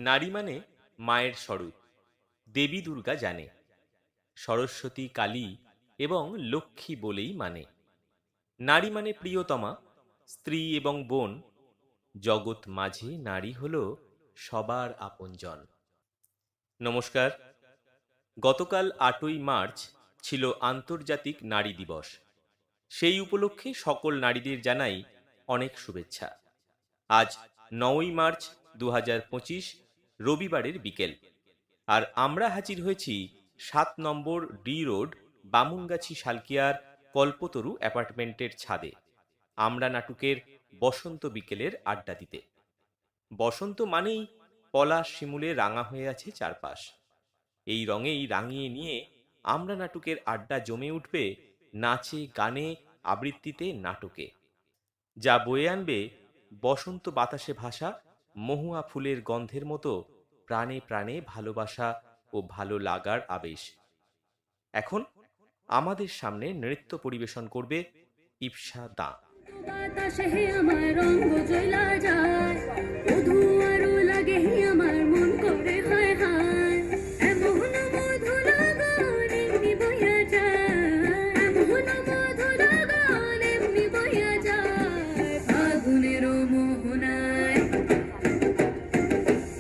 নারী মানে মায়ের স্বরূপ, দেবী দুর্গা জানে, সরস্বতী, কালী এবং লক্ষ্মী বলেই মানে। নারী মানে প্রিয়তমা, স্ত্রী এবং বোন। জগৎ মাঝে নারী হলো সবার আপনজন। নমস্কার। গতকাল 8ই মার্চ ছিল আন্তর্জাতিক নারী দিবস। সেই উপলক্ষে সকল নারীদের জানাই অনেক শুভেচ্ছা। আজ 9ই মার্চ 2025 রবিবারের বিকেল, আর আমরা হাজির হয়েছি 7 নম্বর ডি রোড, বামুনগাছি, শালকিয়ার কল্পতরু অ্যাপার্টমেন্টের ছাদে আমরা নাটকের বসন্ত বিকেলের আড্ডা দিতে। বসন্ত মানেই পলাশ শিমুলে রাঙা হয়ে আছে চারপাশ। এই রঙেই রাঙিয়ে নিয়ে আমরা নাটকের আড্ডা জমে উঠবে নাচে, গানে, আবৃত্তিতে, নাটকে। যা বয়ে আনবে বসন্ত বাতাসে ভাসা মহুয়া ফুলের গন্ধের মতো প্রাণে প্রাণে ভালোবাসা ও ভালো লাগার আবেশ। এখন আমাদের সামনে নৃত্য পরিবেশন করবে ইপসা দাঁ। বাতাসে আমার রঙ জ্বলা যায়, মধু আরো লাগে আমার মন করে হায় হায়, এমন মধু লাগান এমনি বইয়া যায়, এমন মধু লাগান এমনি বইয়া যায়, ফাগুনের মোহনায়,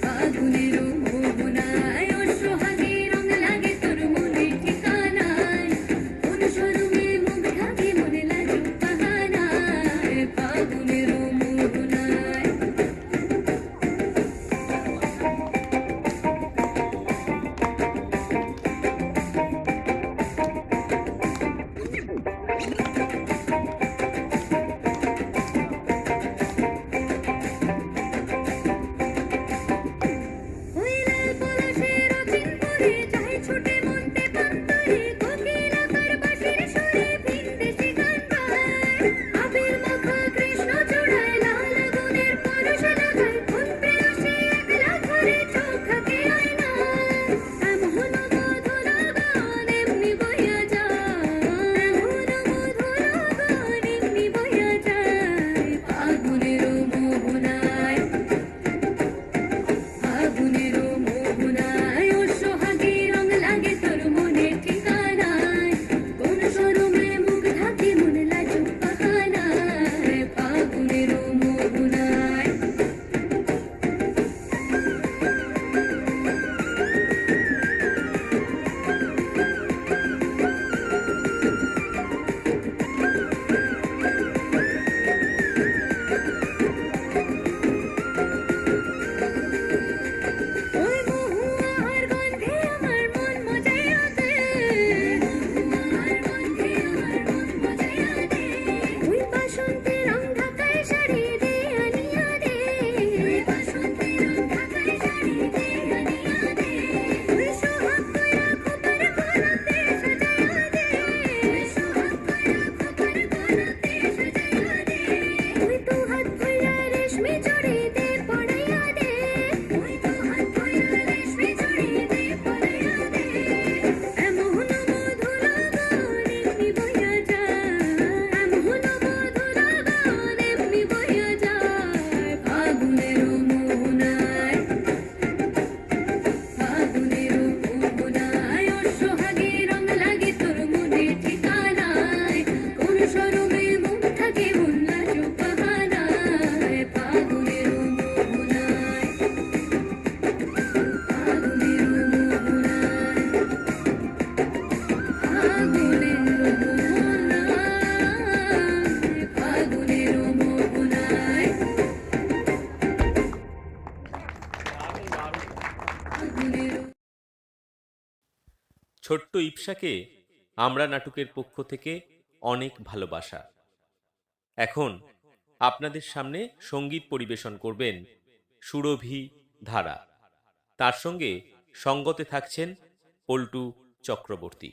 ফাগুনের মোহনায়, ও সোহাগে রঙ লাগে তোর মনে ঠিকানায়, কোন শরমে মুখ ঢাকি মনে লাগে বাহানায়, ফাগুনের মোহনায়। ওই লাল পলাশের অচিন পরে যায় ছুটে মনতে পান্তরে, কোকিল আকার বাঁশির সুরে ভিনদেশি গান গায়, আবির মাখা কৃষ্ণ চূড়ায় লাল আগুনের পরশ লাগায়, কোন প্রেয়সী একলা ঘরে চোখ থাকে আয়নায়, এমন মধু লাগান এমনি বইয়া যায়, এমন মধু লাগান এমনি বইয়া যায়, ফাগুনের মোহনায়, ফাগুনের মোহনায়, ও সোহাগে রঙ লাগে তোর মনে ঠিকানায়, কোন শরমে মুখ ঢাকি মনে লাজুক বাহানায়, ফাগুনের মোহনায়। ওই মহুয়ার গন্ধে আমার মন মজাইয়া দে, মহুয়ার গন্ধে আমার মন মজাইয়া দে, ওই বাসন্তের রং ঢাকায় শাড়ি দে আনিয়া দে, ওই বাসন্তের রং ঢাকায় শাড়ি দে আনিয়া দে, ওই সোহাগ কইরা খোপার গলাতে সাজাইয়া দে, ওই সোহাগ কইরা খোপার গলাতে সাজাইয়া দে, ওই দু হাত ধইরা রেশমি চড়ি দে পড়াইয়া দে, ওই দু হাত ধইরা রেশমি চড়ি দে পড়াইয়া দে, এমন মধু লাগান এমনি বইয়া যায়, এমন মধু লাগান এমনি বইয়া যায়, ফাগুনের মোহনায়, ফাগুনের মোহনায়, ও সোহাগে রঙ লাগে তোর মনে ঠিকানায়, কোন শরমে মুখ থাকে মন লাজুক বাহানায়, ফাগুনের মোহনায়, ফাগুনের মোহনায়, ফাগুনের মোহনায়, ফাগুনের মোহনায়, ফাগুনের। ছোট্ট ইপসাকে আমরা নাটকের পক্ষ থেকে অনেক ভালোবাসা। এখন আপনাদের সামনে সঙ্গীত পরিবেশন করবেন সুরভি ধারা। তার সঙ্গে সঙ্গতে থাকছেন পল্টু চক্রবর্তী।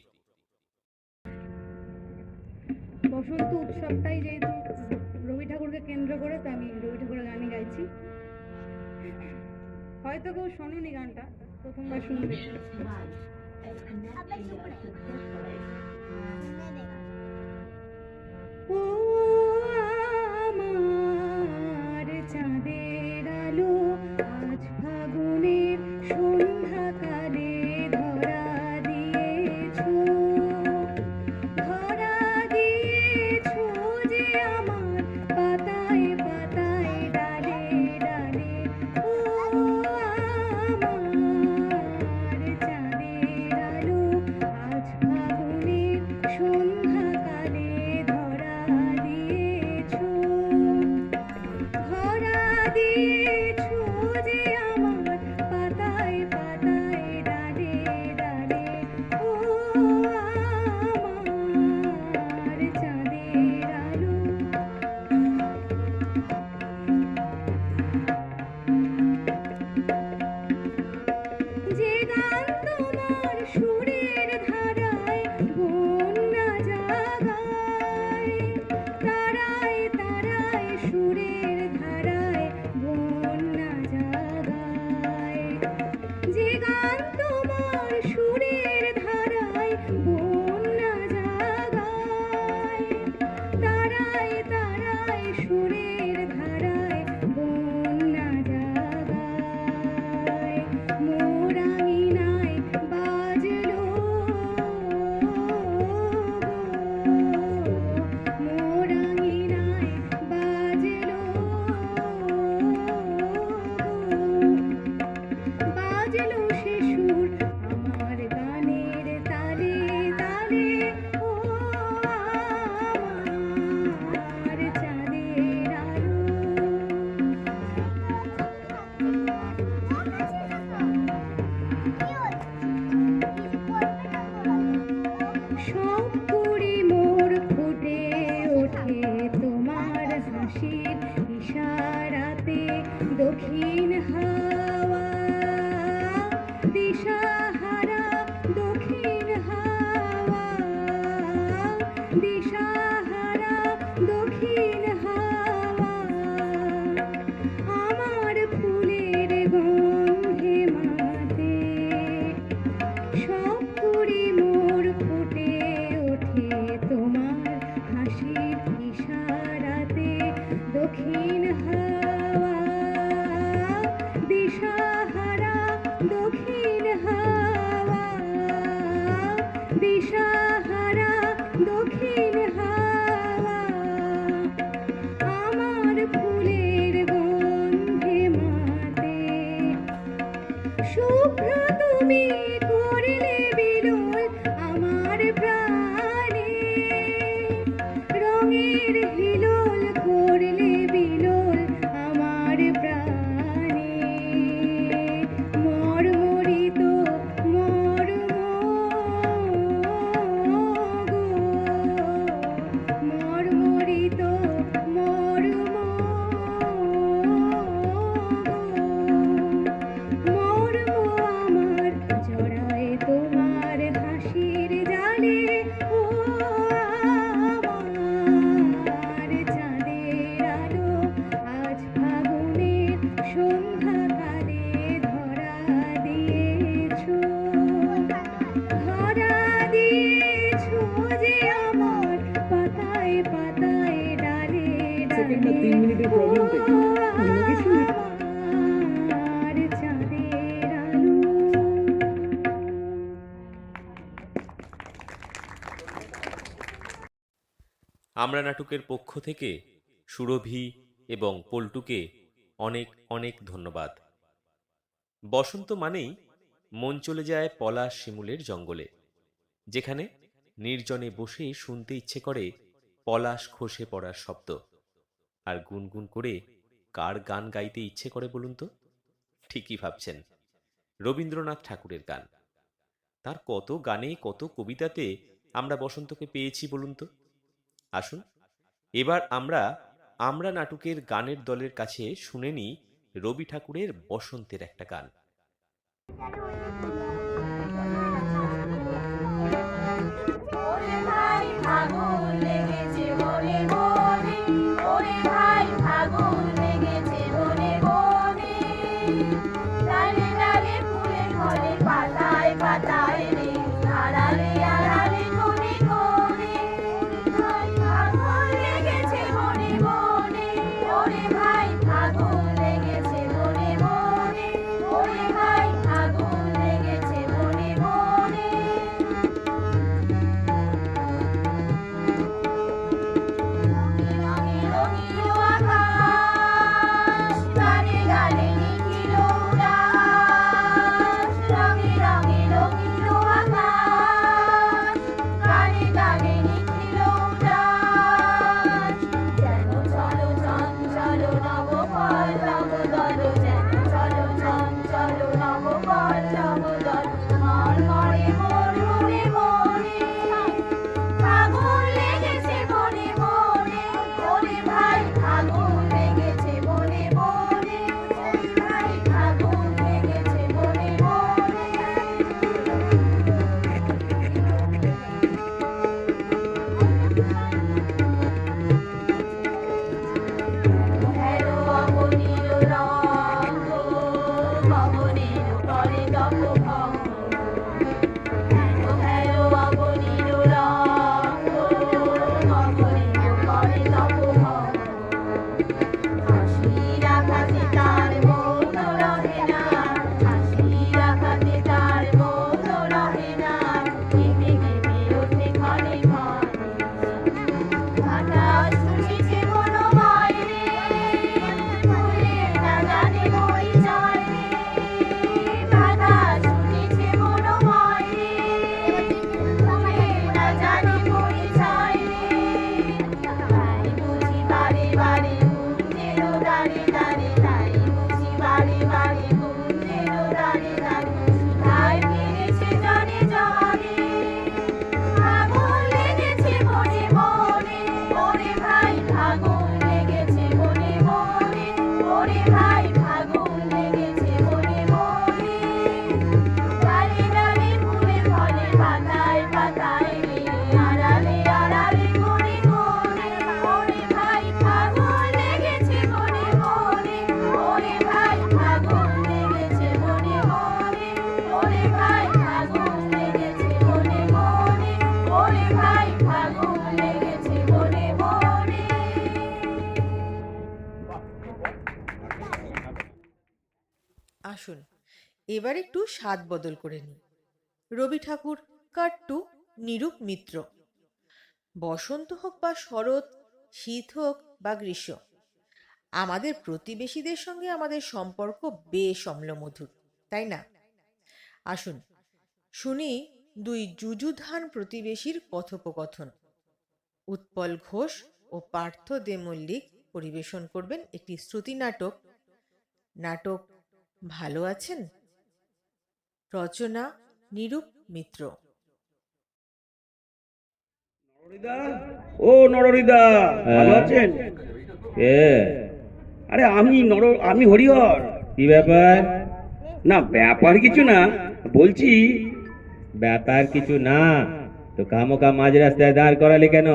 বসন্ত উৎসবটাই যেহেতু রবি ঠাকুরকে কেন্দ্র করে, তো আমি রবি ঠাকুরের গানই গাইছি। হয়তো কেউ শোনোনি গানটা, প্রথমবার শুনবে। ও আমার চাঁদের আলো আজ ফাগুনে দক্ষিণ হাওয়া দিশাহারা, দক্ষিণ হাওয়া দিশাহারা, দক্ষিণ হাওয়া আমার ফুলের গন্ধে মাতে সব কুড়ি মোর ফুটে ওঠে তোমার হাসির ইশারাতে। দক্ষিণ হাওয়া দিশাহারা, দক্ষিণ হাওয়া দিশাহারা, দক্ষিণ হাওয়া আমার ফুলের গন্ধে মাতে। শুভ্র তুমি করলে বিলোল আমার প্রাণে, রঙের হিলোল করলে বিলোল আমার প্রাণে। মর্মরিত মর্ম গো, মর্মরিত মর্ম মর্ম আমার জড়ায় তোমার হাসির জালে। ও আমার চাঁদের আলো আজ ফাগুনের সন্ধ্যাকালে ধরা দিয়েছো, ধরা দিয়েছো যে আমার পাতায় পাতায় ডালে ডালে। ও আমার চাঁদের আলো। আমরা নাটকের পক্ষ থেকে সুরভি এবং পল্টুকে অনেক অনেক ধন্যবাদ। বসন্ত মানেই মন চলে যায় পলাশ শিমুলের জঙ্গলে, যেখানে নির্জনে বসে শুনতে ইচ্ছে করে পলাশ খসে পড়ার শব্দ, আর গুনগুন করে কার গান গাইতে ইচ্ছে করে বলুন তো? ঠিকই ভাবছেন, রবীন্দ্রনাথ ঠাকুরের গান। তার কত গানে কত কবিতাতে আমরা বসন্তকে পেয়েছি বলুন তো। আসুন এবার আমরা নাটকের গানের দলের কাছে শুনে নিই রবি ঠাকুরের বসন্তের একটা গান। ওরে ভাই ফাগুন লেগেছে বনে বনে, ওরে ভাই ফাগুন লেগেছে বনে বনে, ডালে ডালে ফুলে ফলে পাতায় পাতায় রে, আড়ালে আড়ালে কোণে কোণে। ভাই ফাগুন লেগেছে বনে বনে, ওরে ভাই ফাগুন লেগেছে বনে বনে, ওরে ভাই ফাগুন লেগেছে বনে বনে। রঙে রঙিল আকাশ, গানে গানে নিখিল উল্লাস। রঙে রঙে রঙিল আকাশ, গানে গানে নিখিল উল্লাস। যেন চলো চঞ্চল নব পল্লব দল, যেন চলো চঞ্চল নব পল্লব দল, মর্মরে মোর মনে মনে। ফাগুন লেগেছে বনে বনে, ওরে ভাই ফাগুন লেগেছে বনে বনে, ওরে ভাই ফাগুন লেগেছে বনে বনে। হেলো অবনীল রঙ্গ, পবনের পরে তপভঙ্গ। হেলো হেলো অবনীল রঙ্গ, পবনের পরে তপভঙ্গ। হাসি রাখাতে তার মন রহে না, হাসি রাখাতে তার মন রহে না, কেঁপে কেঁপে ওঠে ক্ষণে ক্ষণে। বাতাস উঠেছে মনোময় রে, ফুলে না জানে পরিচয় রে। বাতাস উঠেছে মনোময় রে, ফুলে না জানে পরিচয় রে। তাই বুঝি বারে বারে গুঞ্জেরও দাঁড়ে দাঁড়ে, তাই বুঝি বারে বারে গুঞ্জেরও দাঁড়ে দাঁড়ে। সুধায় ফিরেছে জনে জনে, ফাগুন লেগেছে বনে বনে, ওরে ভাই ফাগুন লেগেছে বনে বনে, ওরে ভাই ফাগুন আসুন এবার একটু স্বাদ বদল করে নিই। রবি ঠাকুর কাট্টু নিরূপ মিত্র। বসন্ত হোক বা শরৎ, শীত হোক বা গ্রীষ্ম, আমাদের প্রতিবেশীদের সঙ্গে আমাদের সম্পর্ক বেশ অম্লমধুর, তাই না? আসুন শুনি দুই যুযুধান প্রতিবেশীর কথোপকথন। উৎপল ঘোষ ও পার্থ দে মল্লিক পরিবেশন করবেন একটি শ্রুতি নাটক। নাটক ভালো আছেন? রচনা নিরূপ মিত্র। নরহরিদা, ও নরহরিদা, ভালো আছেন? কে? আরে আমি হরিহর। কি ব্যাপার? না, ব্যাপার কিছু না, বলছি ব্যাপার কিছু না তো খামোখা মাঝ রাস্তায় দাঁড় করালে কেন?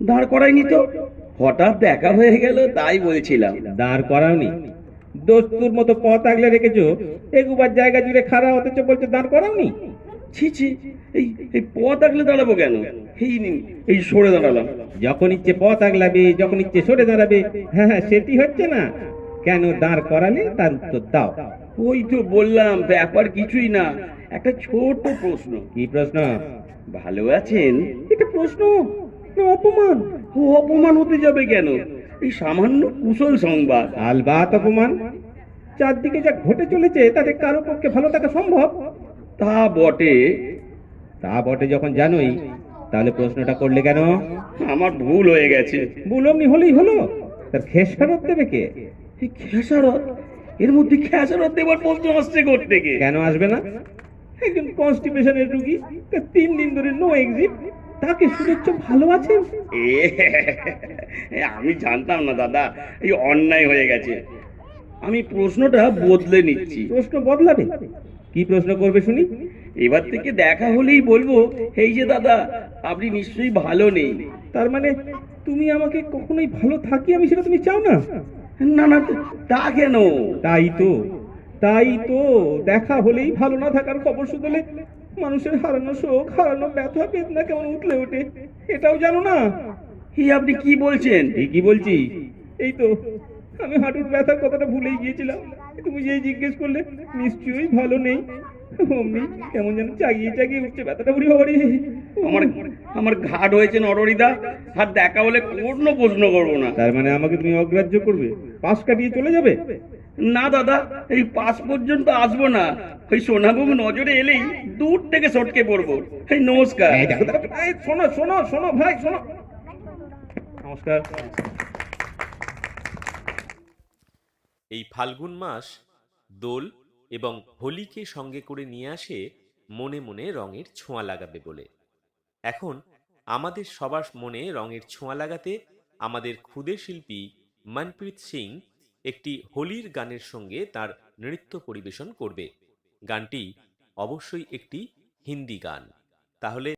দাঁড় করাইনি তো, হঠাৎ দেখা হয়ে গেল তাই বলছিলাম। দাঁড় করাওনি? দোস্তুর মতো পথ আগলে রেখেছো, এগুবার জায়গা জুড়ে খাড়া অথচ বলছো দাঁড় করাওনি? ছি ছি, এই এই পথ আগলে দাঁড়াবো কেন? এই নিন, এই সরে দাঁড়ালাম। যখন ইচ্ছে পথ আগলাবে, যখন ইচ্ছে সরে দাঁড়াবে। হ্যাঁ হ্যাঁ, সেটি হচ্ছে না। কেন দাঁড় করালে তার উত্তর দাও। ওই তো বললাম, ব্যাপার কিছুই না, একটা ছোট প্রশ্ন। কি প্রশ্ন? ভালো আছেন? এটা প্রশ্ন না অপমান? ও, অপমান হতে যাবে কেন? এই সামান্য কুশল সংবাদ। আলবাত অপমান। চারদিকে যা ঘটে চলেছে তাতে কারো পক্ষে ভালো থাকা সম্ভব? তা বটে। তা বটে যখন জানোই, তাহলে প্রশ্নটা করলে কেন? আমার ভুল হয়ে গেছে। বুলমনি হলেই হলো, তার খেসারত দেবে কে? এই খেসারত, এর মধ্যে খেসারত দেবার প্রশ্ন আসছে থেকে? কেন আসবে না? একজন কনস্টিপেশনের রুগী, তার 3 দিন ধরে নো এক্সিট, তাকে শুনেছ ভালো আছেন? আমি জানতাম না দাদা, এই অন্যায় হয়ে গেছে। আমি প্রশ্নটা বদলে নিচ্ছি। প্রশ্ন বদলাবে? কি প্রশ্ন করবে শুনি? এবার থেকে দেখা হলেই বলবো, এই যে দাদা, আপনি নিশ্চয়ই ভালো নেই। তার মানে তুমি আমাকে কখনোই ভালো থাকি আমি সেটা তুমি চাও না? না না, তা কেন? তাই তো দেখা হলেই ভালো না থাকার খবর শুনলে মানুষের হারানো শোক, হারানো ব্যথা বেদনা কেমন উঠলে ওঠে, এটাও জানো না? এই আপনি কি বলছেন? কি বলছি? এই তো আমি হাঁটুর ব্যথার কথাটা ভুলেই গিয়েছিলাম। তুমি যেই জিজ্ঞেস করলে নিশ্চয়ই ভালো নেই, অমনি কেমন যেন চাগিয়ে চাগিয়ে উঠছে ব্যথাটা। বুড়ি বাবারি, আমার ঘাট হয়েছে নরহরিদা, আর দেখা হলে কোনো প্রশ্ন করবো না। তার মানে আমাকে তুমি অগ্রাহ্য করবে, পাশ কাটিয়ে চলে যাবে? না দাদা, এই পাশ পর্যন্ত আসবো না, ওই সোনাবাবু নজরে এলেই দূর থেকে সটকে পড়বো। এই নমস্কার। শোনো শোনো শোনো ভাই, শোনো। নমস্কার। এই ফাল্গুন মাস দোল এবং হোলিকে সঙ্গে করে নিয়ে আসে মনে মনে রঙের ছোঁয়া লাগাবে বলে। এখন আমাদের সবার মনে রঙের ছোঁয়া লাগাতে আমাদের ক্ষুদে শিল্পী মনপ্রীত সিং একটি হোলির গানের সঙ্গে তার নৃত্য পরিবেশন করবে। গানটি অবশ্যই একটি হিন্দি গান। তাহলে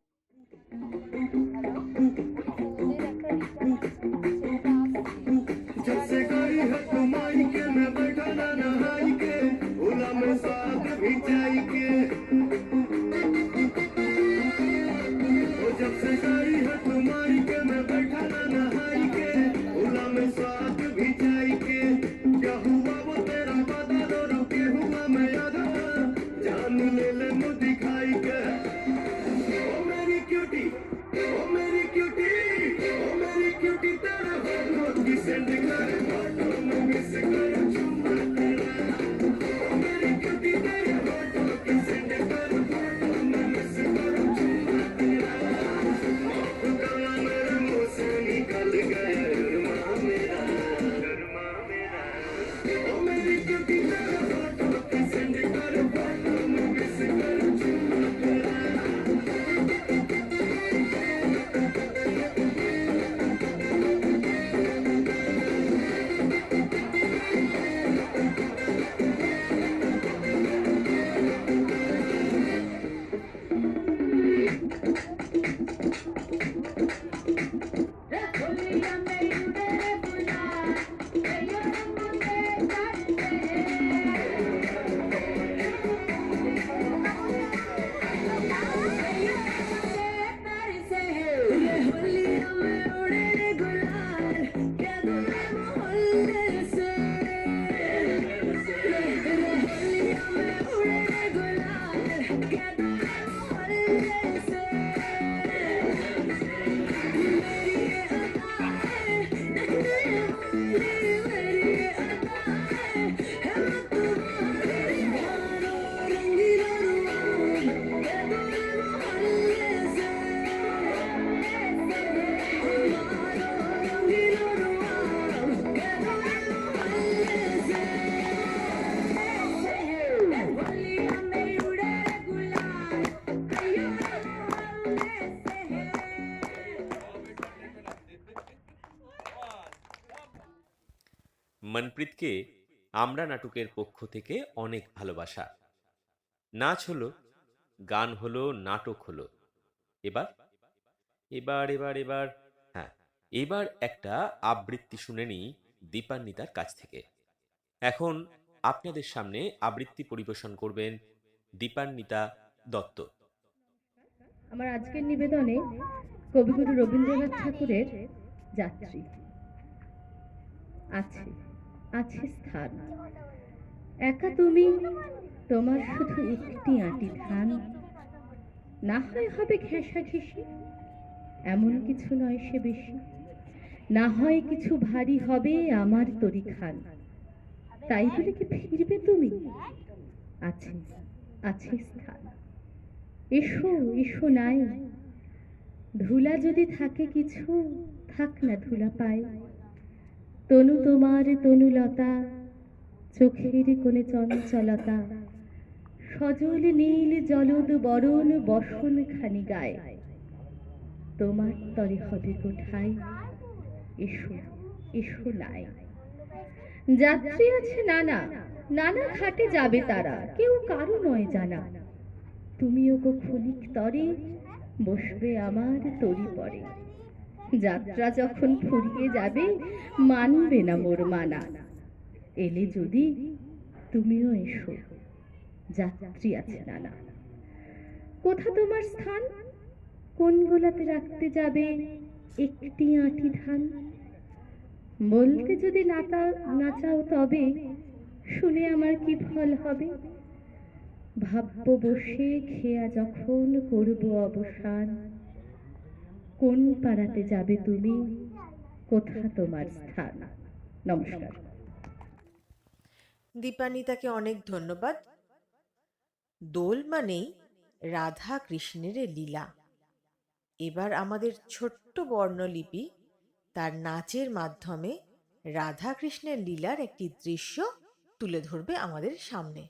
जान ले ले मुझ दिखाई के ओ মনপ্রীতকে আমরা নাটকের পক্ষ থেকে অনেক ভালোবাসা। নাচ হলো, গান হলো, নাটক হলো। এবার এবার এবার এবার হ্যাঁ, এবার একটা আবৃত্তি শুনে নিই দীপান্বিতার কাছ থেকে। এখন আপনাদের সামনে আবৃত্তি পরিবেশন করবেন দীপান্বিতা দত্ত। আমার আজকের নিবেদনে কবিগুরু রবীন্দ্রনাথ ঠাকুরের যাত্রী। আছে আছে স্থান, একা তুমি, তোমার শুধু একটি আঁটি ধান। না হয় হবে ঘেঁষাঘেঁষি, এমন কিছু নয় সে বেশি। না হয় কিছু ভারী হবে আমার তরি খান। তাই বলে কি ফিরবে তুমি? আছে আছে স্থান, এসো এসো নাই। ধুলা যদি থাকে কিছু, থাক না ধুলা পায়। তনু তোমার তনুলতা, চোখের কোণে চঞ্চলতা। সজল নীল জলদ বরণ বসন খানি গায়ে। তোমার তরে হবে কোঠায়, এসো এসো নাই। যাত্রী আছে নানা, নানা ঘাটে যাবে তারা, কেউ কারো নয় জানা। তুমিও গো ক্ষণিক তরে বসবে আমার তরি পরে। যাত্রা যখন ফুরিয়ে যাবে, মানবে না মোর মানা। এলে যদি তুমিও এসো, যাত্রী আছে নানা। কোথা তোমার স্থান? কোন গোলাতে রাখতে যাবে একটি আঁটি ধান? বলতে যদি না চাও তবে, শুনে আমার কি ফল হবে? ভাববো বসে খেয়া যখন করব অবসান। কোন পাড়াতে যাবে তুমি, কোথা তোমার স্থান? নমস্কার। দীপান্বিতাকে অনেক ধন্যবাদ। দোল মানেই রাধা কৃষ্ণের লীলা। এবার আমাদের ছোট্ট বর্ণলিপি তার নাচের মাধ্যমে রাধা কৃষ্ণের লীলার একটি দৃশ্য তুলে ধরবে আমাদের সামনে।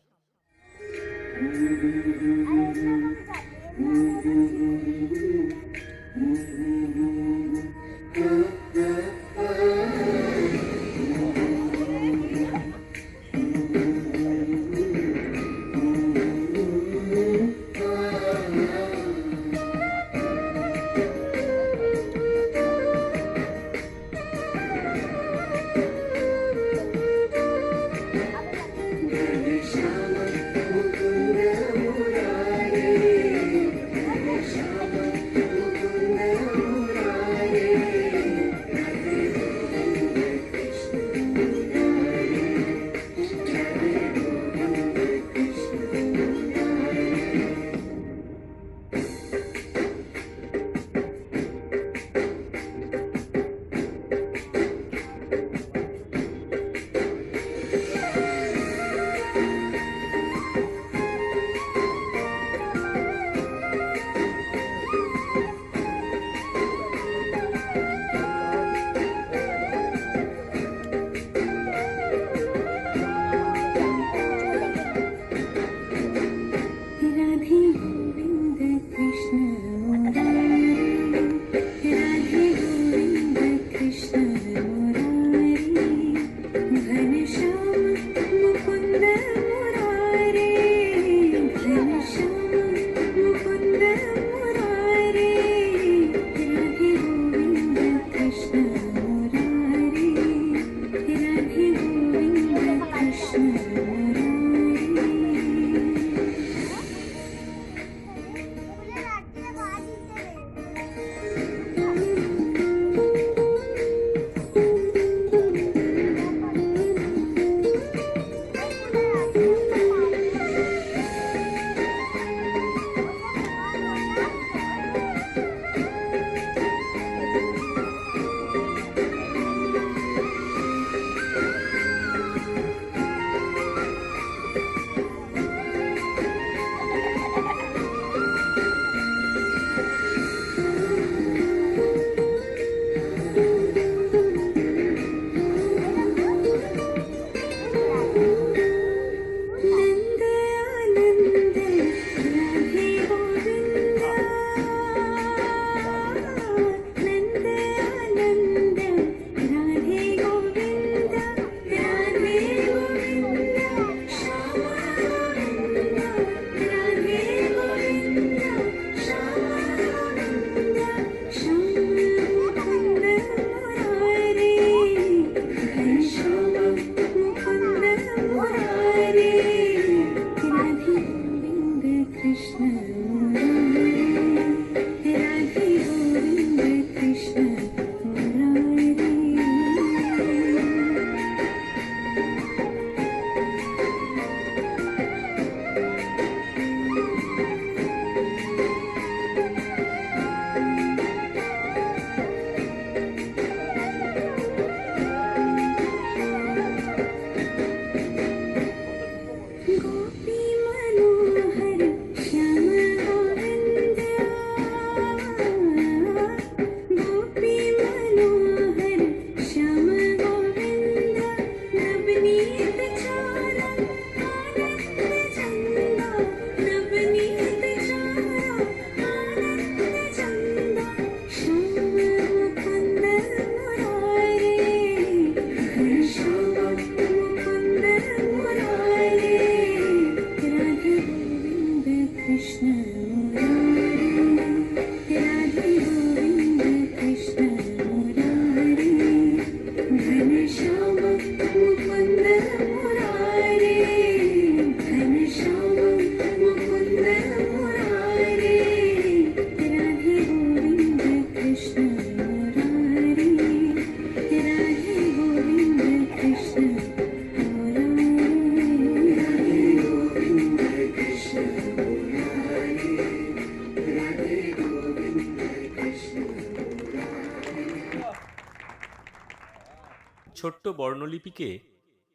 বর্ণলিপিকে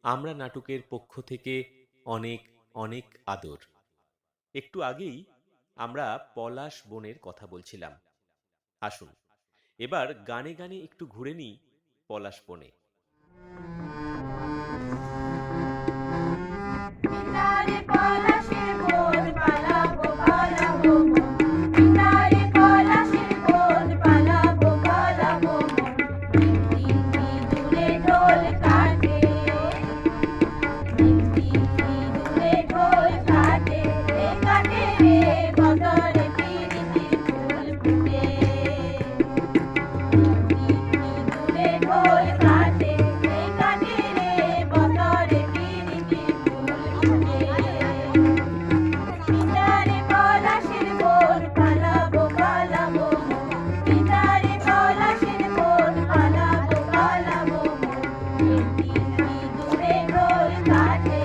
আমরা নাটকের পক্ষ থেকে অনেক অনেক আদর। একটু আগেই আমরা পলাশ বনের কথা বলছিলাম। আসুন এবার গানে গানে একটু ঘুরে নিই পলাশ বনে। পিতারে পলাশের বোন পালাবো পালাবো মন, পিতারে পলাশের বোন পালাবো পালাবো মন, মিষ্টি দূরে ঢোল কাটে, মিষ্টি দূরে ঢোল কাটে, কাটে রে বদরে পিরিতির ফুল ফুটে, মিষ্টি দূরে ঢোল কাটে, কাটে রে বদরে পিরিতির ফুল ফুটে। পিতারে পলাশের বোন পালাবো পালাবো মন, পিতারে পলাশের বোন পালাবো পালাবো মন, মিষ্টি দূরে ঢোল কাটে,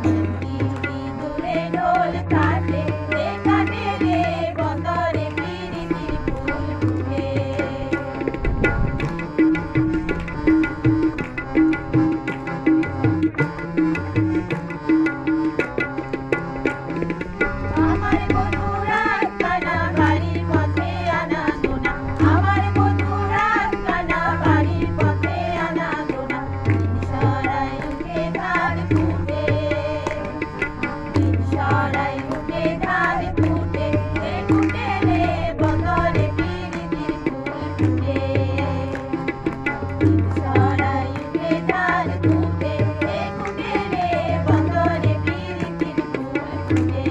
মিষ্টি দূরে ঢোল কাটে, কাটে রে বদরে পিরিতির ফুল ফুটে। আমার বন্ধুরা কানা বাড়ির পথে আনা গোনা, আমার বন্ধুরা কানা বাড়ির পথে আনা গোনা, সরাই উঠে ধান ফুটে, সরাই উঠে ধান ফুটে, ফুটে রে বদরে পিরিতির ফুল ফুটে, সরাই উঠে ধান ফুটে, ফুটে রে বদরে পিরিতির ফুল ফুটে।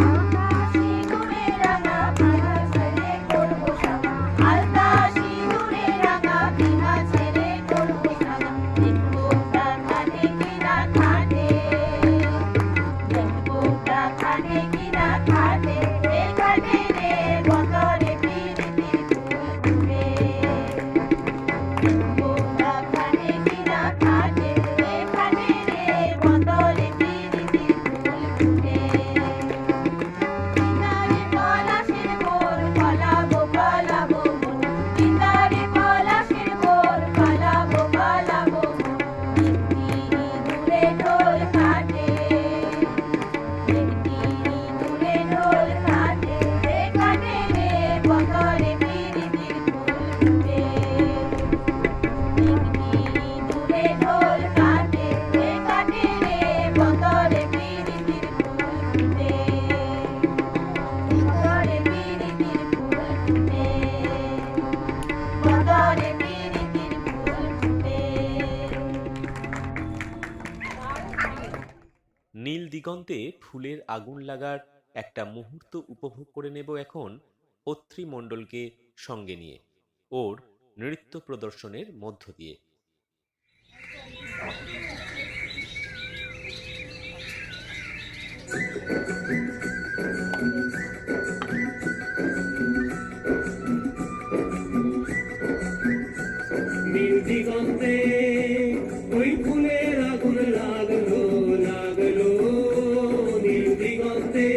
আকাশি দূরে রাঙা পিহা ছেড়ে করবো সাগা, আকাশি দূরে রাঙা পিহা ছেড়ে করবো সাগা, দেখবো খাটে কিনা খাটে, দেখবো খাটে কিনা খাটে, খাটে রে বদরে পিরিতির ফুল ফুটে, দেখবো খাটে কিনা খাটে, খাটে রে বদরে পিরিতির ফুল ফুটে। পিতারে পলাশের বোন পালাবো পালাবো মন, পিতারে পলাশের বোন পালাবো পালাবো মন, মিষ্টি দূরে ঢোল কাটে, মিষ্টি দূরে ঢোল কাটে, কাটে রে বদরে পিরিতির ফুল ফুটে, মিষ্টি দূরে ঢোল কাটে, কাটে রে বদরে পিরিতির ফুল ফুটে, বদরে পিরিতির ফুল ফুটে, বদরে পিরিতির ফুল ফুটে। নীল দিগন্তে ফুলের আগুন লাগার একটা মুহূর্ত উপভোগ করে নেব এখন অত্রি মণ্ডলকে সঙ্গে নিয়ে ওর নৃত্য প্রদর্শনের মধ্য দিয়ে। নীল দিগন্তে ওই ফুলের আগুন লাগলো লাগলো, নীল দিগন্তে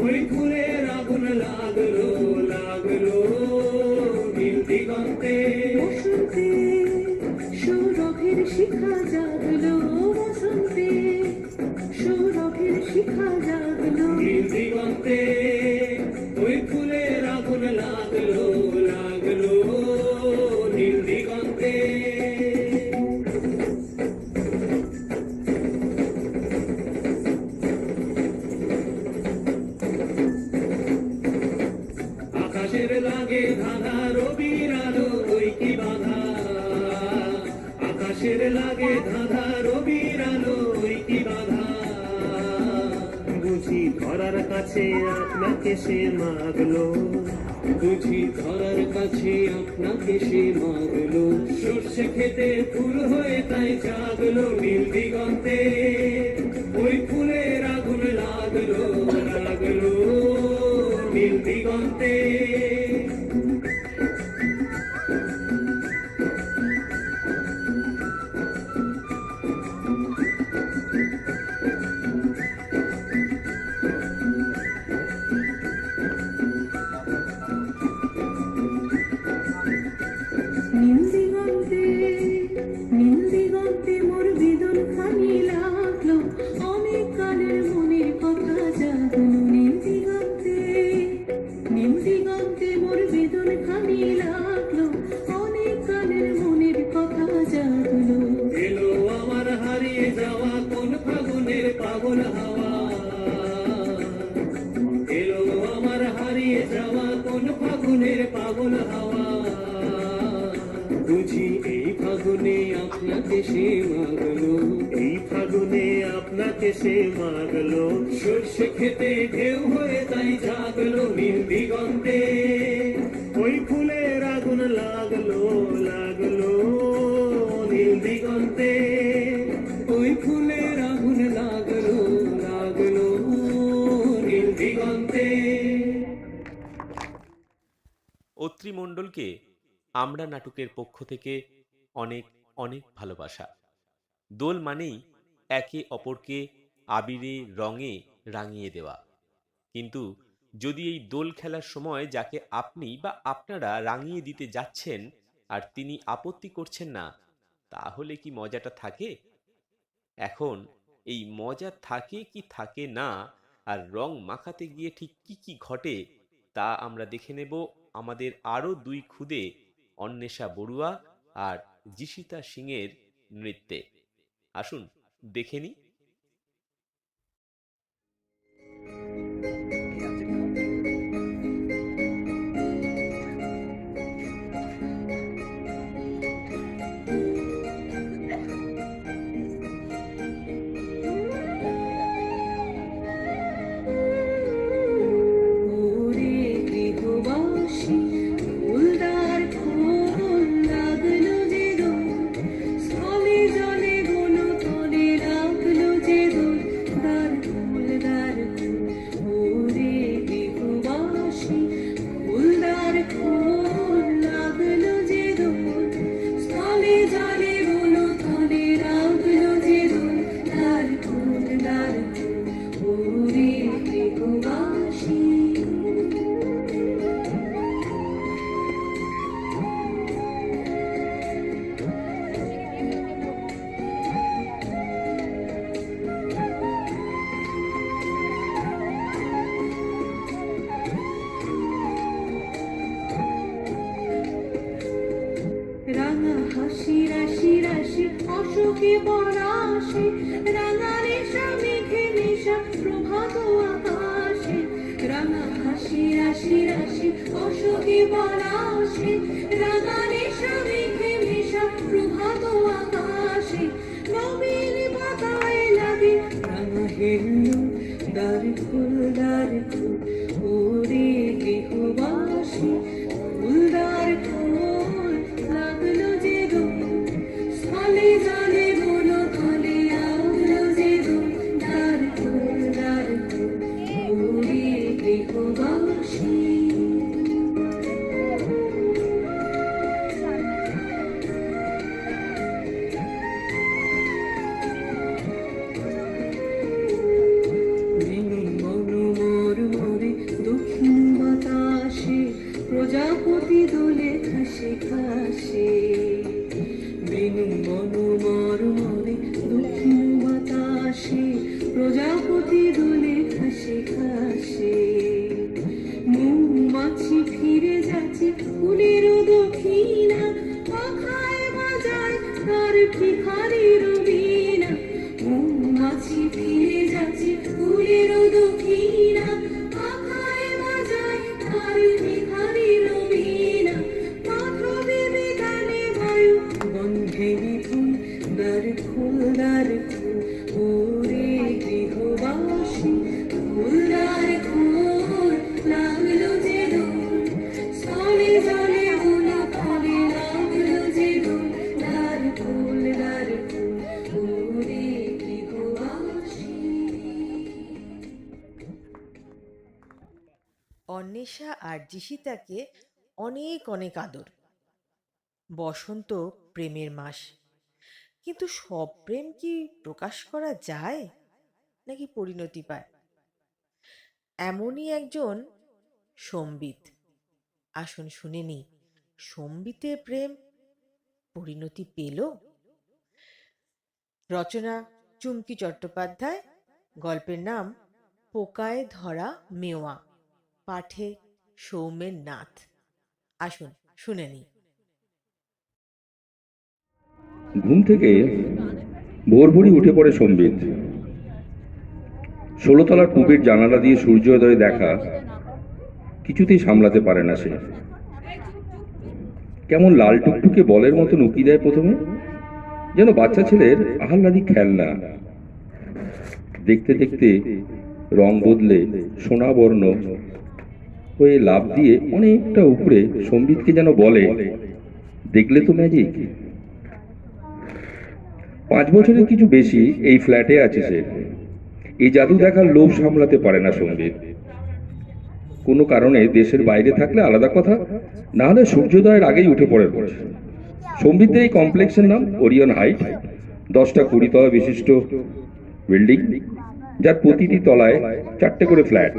ওই ফুলের আগুন লাগলো লাগলো, নীল দিগন্তে বসন্তে সৌরভের শিখা জাগলো, বসন্তে সৌরভের শিখা জাগলো, নীল দিগন্তে ওই ফুলের আগুন লাগলো লাগলো, নীল দিগন্তে। আকাশের লাগে ধাঁধা রবির আলো ওই কি বাধা, আকাশের লাগে ধাঁধা রবির আলো ওই কি বাধা, বুঝি ধরার কাছে আপনাকে সে মাগলো, বুঝি ধরার কাছে আপনাকে সে মাগলো, সর্ষে খেতে ফুল হয়ে তাই জাগলো, নীল দিগন্তে ওই ফুলের আগুন লাগলো লাগলো, নীল দিগন্তে। সে মাগলো, এই ফাগুনে আপনাকে সে মাগলো। সর্ষে খেতে ঢেউ হয়ে তাই জাগলো নীল দিগন্তে, ওই ফুলের আগুন লাগলো লাগলো নীল দিগন্তে, ওই ফুলের আগুন লাগলো লাগলো নীল দিগন্তে। অত্রি মণ্ডলকে আমরা নাটকের পক্ষ থেকে অনেক অনেক ভালোবাসা। দোল মানেই একে অপরকে আবিরে রঙে রাঙিয়ে দেওয়া, কিন্তু যদি এই দোল খেলার সময় যাকে আপনি বা আপনারা রাঙিয়ে দিতে যাচ্ছেন আর তিনি আপত্তি করছেন না, তাহলে কি মজাটা থাকে? এখন এই মজা থাকে কি থাকে না, আর রং মাখাতে গিয়ে ঠিক কি কি ঘটে তা আমরা দেখে নেব আমাদের আরো দুই খুদে অন্বেষা বড়ুয়া আর জিশিতা সিংয়ের নৃত্যে। আসুন দেখে নিই। ওরে গৃহবাসী ফুলদার ফুল লাগলো যে দোল, স্থলে জলে বন তলে লাগলো যে দোল, দার ফুল দার ফুল। ওরে গৃহবাসী ফুলদার ফুল লাগলো যে দোল, স্থলে জলে বন তলে লাগলো যে দোল, দার ফুল দার ফুল। ওরে গৃহবাসী রাঙা হাসি রাশি রাশি অশোকে পলাশে, রাঙা রেশা মেঘে মেশা প্রভাত আকাশে। রাঙা হাসি রাশি রাশি অশোকে পলাশে, রাঙা রেশা মেঘে মেশা প্রভাত আকাশে। নবীন পাতায় লাগে রাঙা হেল্লো, দ্বার ফুল দ্বার ফুল। ওরে গৃহবাসী ফুলদার ফুল লাগলো যে দোল, স্থলে জলে বন তলে লাগলো যে দোল, দ্বার ফুল দ্বার ফুল। ওরে গৃহবাসী মনোমর মোরে দক্ষিণ বাতাসে, প্রজাপতি দোলে খাসে খাসে। বেনু মনোমর মোরে দক্ষিণ বাতাসে, প্রজাপতি দোলে খাসে খাসে। মৌমাছি ফিরে যাচ্ছে ফুলের দক্ষিণা, পাখায় বাজায় তার ভিখারির বীণা। মৌমাছি ফিরে যাচ্ছে ফুলের দক্ষিণা, পাখায় বাজায় তার ভিখারির বীণা। মাধবী বিতানে বায়ু গন্ধে মিথুন, দ্বার ফুল দ্বার ফুল। ওরে গৃহবাসী ফুলদার ফুল লাগলো যে দোল, স্থলে জলে বন তলে লাগলো যে দোল, দ্বার ফুল দ্বার ফুল। ওরে গৃহবাসী অন্বেষা আর জিশিতাকে অনেক অনেক আদর। বসন্ত প্রেমের মাস, কিন্তু সব প্রেম কি প্রকাশ করা যায় নাকি পরিণতি পায়? এমনই একজন সম্বিত। আসুন শুনে নি সম্বিতের প্রেম পরিণতি পেল। রচনা চুমকি চট্টোপাধ্যায়, গল্পের নাম পোকায় ধরা মেওয়া, পাঠে সৌমেন নাথ। আসুন শুনে নি। ঘুম থেকে ভোর ভোরই উঠে পড়ে সম্বিত। 16 তলার পুবের জানালা দিয়ে সূর্যোদয় দেখা কিছুতেই সামলাতে পারে না সে। কেমন লাল টুকটুকে বলের মতন উকি দেয় প্রথমে, যেন বাচ্চা ছেলের আহ্লাদি খেলনা। দেখতে দেখতে রং বদলে সোনা বর্ণ হয়ে লাফ দিয়ে অনেকটা উপরে সম্বিতকে যেন বলে, দেখলে তো ম্যাজিক। 5 বছরের কিছু বেশি এই ফ্ল্যাটে আছে সে। এই জাদু দেখার লোভ সামলাতে পারে না সম্বিত। কোনো কারণে দেশের বাইরে থাকলে আলাদা কথা, না হলে সূর্যোদয়ের আগেই উঠে পড়ে পড়ে। সম্বিতের এই কমপ্লেক্সের নাম ওরিয়ন হাইট। 10টা 20 তলা বিশিষ্ট বিল্ডিং, যার প্রতিটি তলায় 4টে করে ফ্ল্যাট,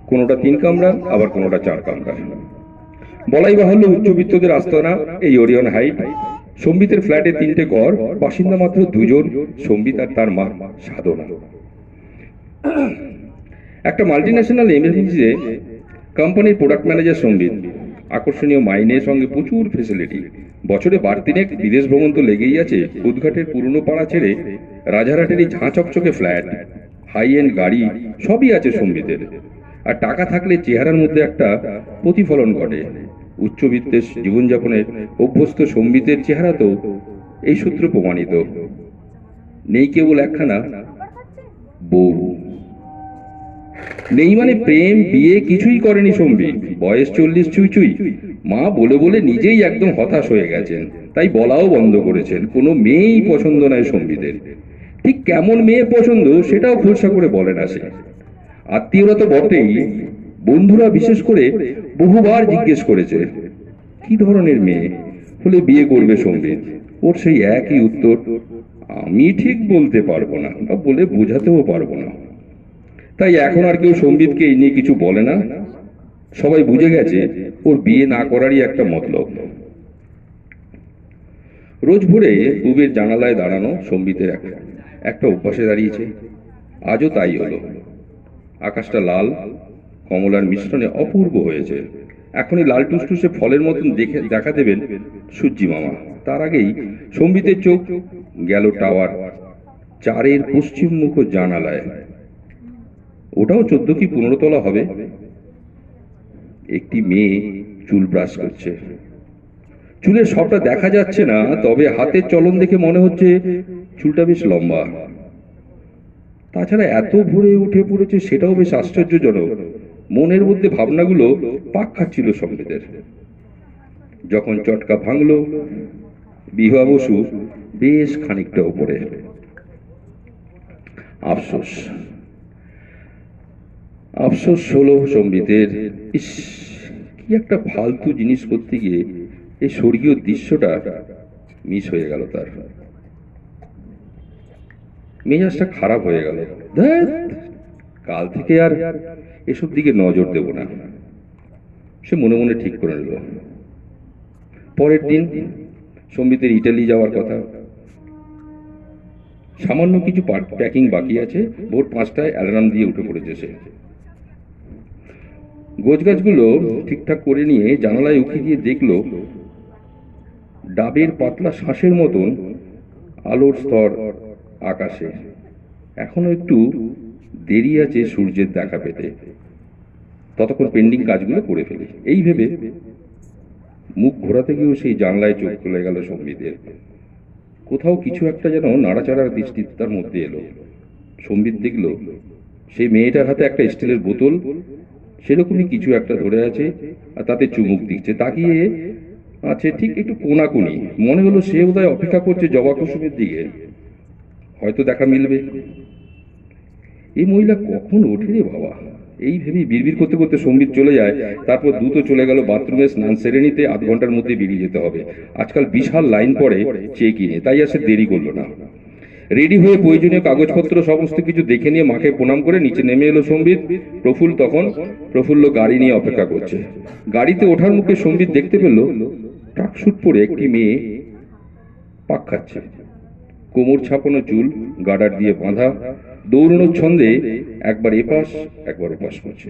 কোনোটা 3 কামরা আবার কোনোটা 4 কামরা। বলাই বাহুল্য উচ্চবিত্তদের আস্তানা এই ওরিয়ন হাইট। সম্বিতের ফ্ল্যাটে 3টে ঘর, বাসিন্দা মাত্র 2 জন, সম্বিত আর তার মা সাধনা। একটা মাল্টিন্যাশনাল এমএনসিতে কোম্পানির প্রোডাক্ট ম্যানেজার সম্বিত। আকর্ষণীয় মাইনের সঙ্গে প্রচুর ফেসিলিটি। বছরে 12 বিদেশ ভ্রমণ তো লেগেই আছে। বুধঘাটের পুরনো পাড়া ছেড়ে রাজারহাটের এই ঝাঁ চকচকে ফ্ল্যাট, হাই এন্ড গাড়ি সবই আছে সম্বিতের। আর টাকা থাকলে চেহারার মধ্যে একটা প্রতিফলন ঘটে। উচ্চবিত্তের জীবনযাপনের অভ্যস্ত সম্বিতের চেহারা তো এই সূত্র প্রমাণিত। নেই কেবল একখানা বউ। নেই মানে প্রেম বিয়ে কিছুই করেনি সম্বিত। বয়স 40 ছুঁই ছুঁই। মা বলে বলে নিজেই একদম হতাশ হয়ে গেছেন, তাই বলাও বন্ধ করেছেন। কোনো মেয়েই পছন্দ নয় সম্বিতের। ঠিক কেমন মেয়ে পছন্দ সেটাও খোলসা করে বলে না সে। আত্মীয়রা তো বটেই, বন্ধুরা বিশেষ করে বহুবার জিজ্ঞেস করেছে কি ধরনের মেয়ে হলে বিয়ে করবে সম্বিত। ওর সেই একই উত্তর, আমি ঠিক বলতে পারবো না, বলে বোঝাতেও পারবো না। তাই এখন আর কেউ সম্বিতকে এই নিয়ে কিছু বলে না। সবাই বুঝে গেছে ওর বিয়ে না করারই একটা মতলব। রোজ ভোরে পূবের জানালায় দাঁড়ানো সম্বিতের একটা অভ্যাসে দাঁড়িয়েছে। আজও তাই হলো। আকাশটা লাল কমলার মিশ্রণে অপূর্ব হয়েছে। এখনই লাল টুসটুসে ফলের মতন দেখা দেবেন সূর্যি মামা। তার আগেই সম্বিতের চোখ গেল টাওয়ার 4-এর পশ্চিম মুখ জানালায়। ওটাও 14 কি 15 তলা হবে। একটি মেয়ে চুল ব্রাশ করছে। চুলের সবটা দেখা যাচ্ছে না, তবে হাতের চলন দেখে মনে হচ্ছে চুলটা বেশ লম্বা। তাছাড়া এত ভোরে উঠে পড়েছে সেটাও বেশ আশ্চর্যজনক। মনের মধ্যে ভাবনাগুলো পাক খাচ্ছিল সম্বিতের। যখন চটকা ভাঙলো, বিভা বসু বেশ খানিকটা উপরে। আফসোস আফসোস হলো সম্বিতের, ইস কি একটা ফালতু জিনিস করতে গিয়ে এই স্বর্গীয় দৃশ্যটা মিস হয়ে গেল তার। মেজাজটা খারাপ হয়ে গেল। কাল থেকে আর এসব দিকে নজর দেব না, সে মনে মনে ঠিক করে নিল। পরের দিন সম্বিতের ইটালি যাওয়ার কথা। সামান্য কিছু প্যাকিং বাকি আছে। ভোর 5টায় অ্যালার্ম দিয়ে উঠে পড়েছে সে। গোছগাছগুলো ঠিকঠাক করে নিয়ে জানালায় উঁকি দিয়ে দেখলো ডাবের পাতলা শ্বাসের মতন আলোর স্তর আকাশে। এখনো একটু দেরি আছে সূর্যের দেখা পেতে। ততক্ষণ পেন্ডিং কাজগুলো করে ফেলি এই ভেবে মুখ ঘোরাতে গিয়েও সেই জানলায় চোখ খুলে গেল সম্বিতের। কোথাও কিছু একটা যেন নাড়াচাড়ার দৃষ্টি তার মধ্যে এলো। সম্বিত দেখল সেই মেয়েটার হাতে একটা স্টিলের বোতল, সেরকমই কিছু একটা ধরে আছে আর তাতে চুমুক দিচ্ছে। তাকিয়ে আছে ঠিক একটু কোনাকুনি। মনে হলো সে বোধহয় অপেক্ষা করছে জবা কুসুমের দিকে, হয়তো দেখা মিলবে। এই মহিলা কখন ওঠে রে বাবা, এই ভেবেই বিড়বিড় করতে করতে সম্বিত চলে যায়। তারপর দ্রুত চলে গেল বাথরুমে স্নান সেরে নিতে। 8 ঘন্টার মধ্যে বেরিয়ে যেতে হবে। আজকাল বিশাল লাইন পড়ে চেক ইনে, তাই আর সে দেরি করলো না। রেডি হয়ে প্রয়োজনীয় কাগজপত্র সমস্ত কিছু দেখে নিয়ে মাকে প্রণাম করে নিচে নেমে এলো সম্বিত। প্রফুল্ল গাড়ি নিয়ে অপেক্ষা করছে। গাড়িতে ওঠার মুখে সম্বিত দেখতে পেল ট্রাকস্যুট পরে একটি মেয়ে পাক খাচ্ছে। কোমর ছাপানো চুল গার্ডার দিয়ে বাঁধা, দৌড়ানোর ছন্দে একবার এপাশ একবার ওপাশ করছে।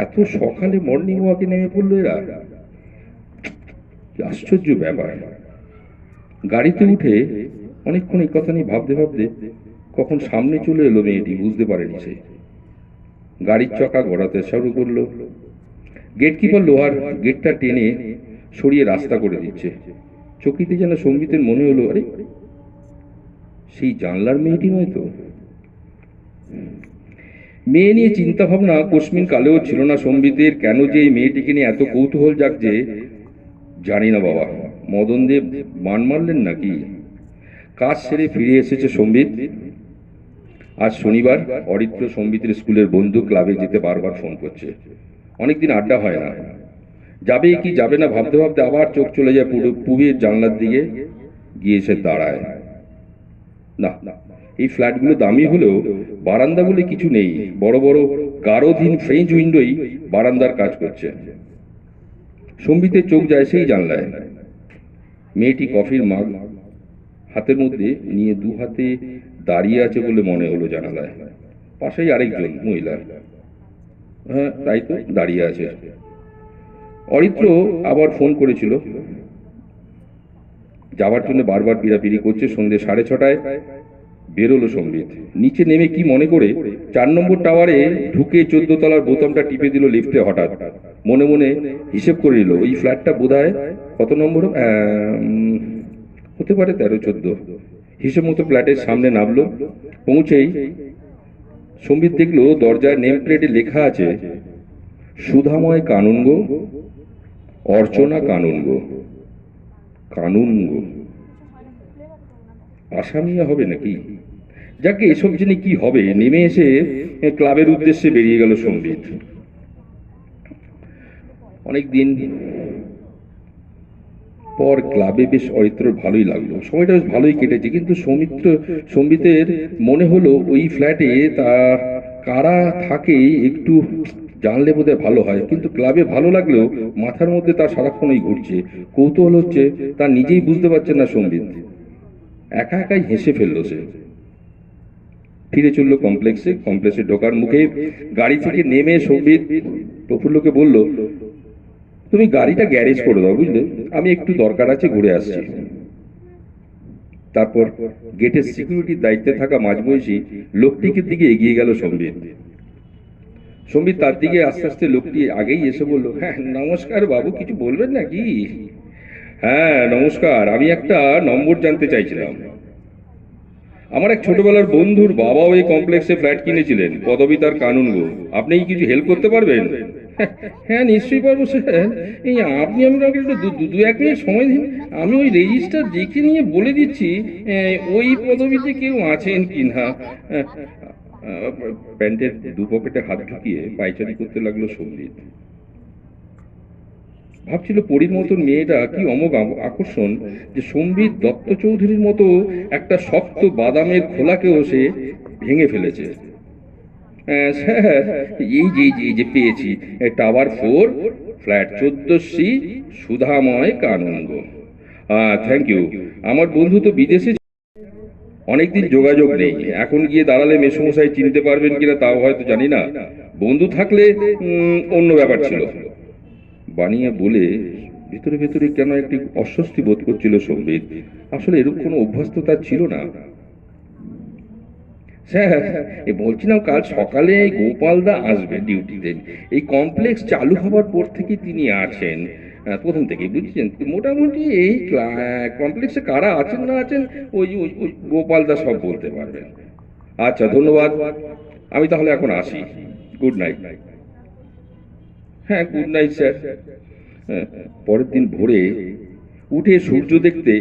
এত সকালে মর্নিং ওয়াকে নেমে পড়লো এরা, আশ্চর্য ব্যাপার। গাড়িতে উঠে অনেকক্ষণ এই কথা নিয়ে ভাবতে ভাবতে কখন সামনে চলে এলো মেয়েটি, বুঝতে পারেনি সে। গাড়ির চাকা গড়াতে শুরু করলো। গেটকিপার লোহার গেটটা টেনে সরিয়ে রাস্তা করে দিচ্ছে। চকিতে যেন সম্বিতের মনে হলো, আরে সেই জানলার মেয়েটি নয় তো। মেয়ে নিয়ে চিন্তা ভাবনা কোশমিন কালেও ছিল না সম্বিতের। কেন যে এই মেয়েটিকে নিয়ে এত কৌতূহল জাগছে জানি না বাবা। মদন দেব বান মারলেন নাকি? কাজ সেরে ফিরে এসেছে সম্বিত। আজ শনিবার। অরিত্র সম্বিতের স্কুলের বন্ধু, ক্লাবে যেতে বারবার ফোন করছে। অনেকদিন আড্ডা হয় না। যাবে কি যাবে না ভাবতে ভাবতে আবার চোখ চলে যায় পুবের জানলার দিকে। গিয়ে সে দাঁড়ায়। না, এই ফ্ল্যাটগুলো দামি হলেও বারান্দা বলে কিছু নেই। বড় বড় গারোধীন ফ্রেঞ্চ উইন্ডোই বারান্দার কাজ করছে। সম্বিতের চোখ যায় সেই জানলায়। মেয়েটি কফির মাগ হাতের মধ্যে নিয়ে দু হাতে দাঁড়িয়ে আছে বলে মনে হলো জানালায়। পাশেই আরেকজন মহিলা। হ্যাঁ, তাই তো, দাঁড়িয়ে আছে। অরিত্র আবার ফোন করেছিল। যাবার জন্য বারবার পিড়াপিড়ি করছে। সন্ধ্যে 6:30টায় বেরোলো সম্বিত। নিচে নেমে কি মনে করে 4 নম্বর টাওয়ারে ঢুকে 14 তলার বোতামটা টিপে দিল লিফটে। হঠাৎ মনে মনে হিসেব করে নিল, এই ফ্ল্যাটটা বোধহয় কত নম্বর হতে পারে, 13-14। হিসেব মতো ফ্ল্যাটের সামনে নামলো। পৌঁছেই সম্বিত দেখলো দরজায় নেম প্লেটে লেখা আছে সুধাময় কানুনগো, অর্চনা কানুনগো। কানুনগো আসামিয়া হবে নাকি? যাকে এসব জেনে কি হবে। নেমে এসে ক্লাবের উদ্দেশ্যে বেরিয়ে গেল সম্বিত। অনেকদিন পর ক্লাবে বেশ অরিত্রর ভালোই লাগলো। সময়টা বেশ ভালোই কেটেছে। কিন্তু সম্বিতের মনে হলো ওই ফ্ল্যাটে তা কারা থাকে একটু জানলে বোধহয় ভালো হয়। কিন্তু ক্লাবে ভালো লাগলেও মাথার মধ্যে তার সারাক্ষণই ঘুরছে। কৌতূহল হচ্ছে, তা নিজেই বুঝতে পারছে না সম্বিত। একা একাই হেসে ফেললো সে। ফিরে চলল কমপ্লেক্সে। কমপ্লেক্সে ঢোকার মুখে গাড়ি থেকে নেমে সম্বিত প্রফুল্লকে বলল, তুমি গাড়িটা গ্যারেজ করে দাও, বুঝলে, আমি একটু দরকার আছে, ঘুরে আসছি। তারপর গেটের সিকিউরিটির দায়িত্বে থাকা মাঝবয়সী লোকটিকে দিকে এগিয়ে গেল সম্বিত। সম্বিত তার দিকে আস্তে আস্তে লোকটি আগেই এসে বলল, হ্যাঁ নমস্কার বাবু, কিছু বলবেন নাকি? হ্যাঁ নমস্কার, আমি একটা নম্বর জানতে চাইছিলাম। আমার এক ছোটবেলার বন্ধুর বাবাও এই কমপ্লেক্সে ফ্ল্যাট কিনেছিলেন, পদবী তার কানুনগো। আপনি কি কিছু হেল্প করতে পারবেন? হ্যাঁ নিশ্চয়ই পারবো স্যার। এই আপনি আমাকে একটু 2-1 মিনিট সময় দিন, আমি ওই রেজিস্টার দেখে নিয়ে বলে দিচ্ছি ওই পদবিতে কেউ আছেন কি না। প্যান্টের 2 পকেটে হাত ঢুকিয়ে পায়চারি করতে লাগলো সম্বিত। ভাবছিল পরীর মতন মেয়েটা কি অমোঘ আকর্ষণ যে সম্বিত দত্ত চৌধুরীর মতো একটা শক্ত বাদামের খোলাকেও সে ভেঙে ফেলেছে। স্যার এই যে পেয়েছি, tower 4, flat 14C, Sudhamoy Kanungo. Thank you. আমার বন্ধু তো বিদেশে, অনেকদিন যোগাযোগ নেই। এখন গিয়ে দাঁড়ালে মেসমশাই চিনতে পারবেন কিনা তাও হয়তো জানি না। বন্ধু থাকলে অন্য ব্যাপার ছিল। বানিয়ে বলে ভেতরে ভেতরে কেন একটি অস্বস্তি বোধ করছিল সম্বিত। আসলে এরকম কোনো অভ্যাস তো তার ছিল না। স্যার বলছিলাম, কাল সকালে গোপালদা আসবে ডিউটিতে। এই কমপ্লেক্স চালু হওয়ার পর থেকে তিনি আছেন, প্রথম থেকে, বুঝছেন। মোটামুটি এই কমপ্লেক্সে কারা আছেন না আছেন ওই গোপালদা সব বলতে পারবেন। আচ্ছা ধন্যবাদ, আমি তাহলে এখন আসি। Good night. হ্যাঁ গুড নাইট স্যার। পরের দিন ভোরে উঠে সূর্য দেখতে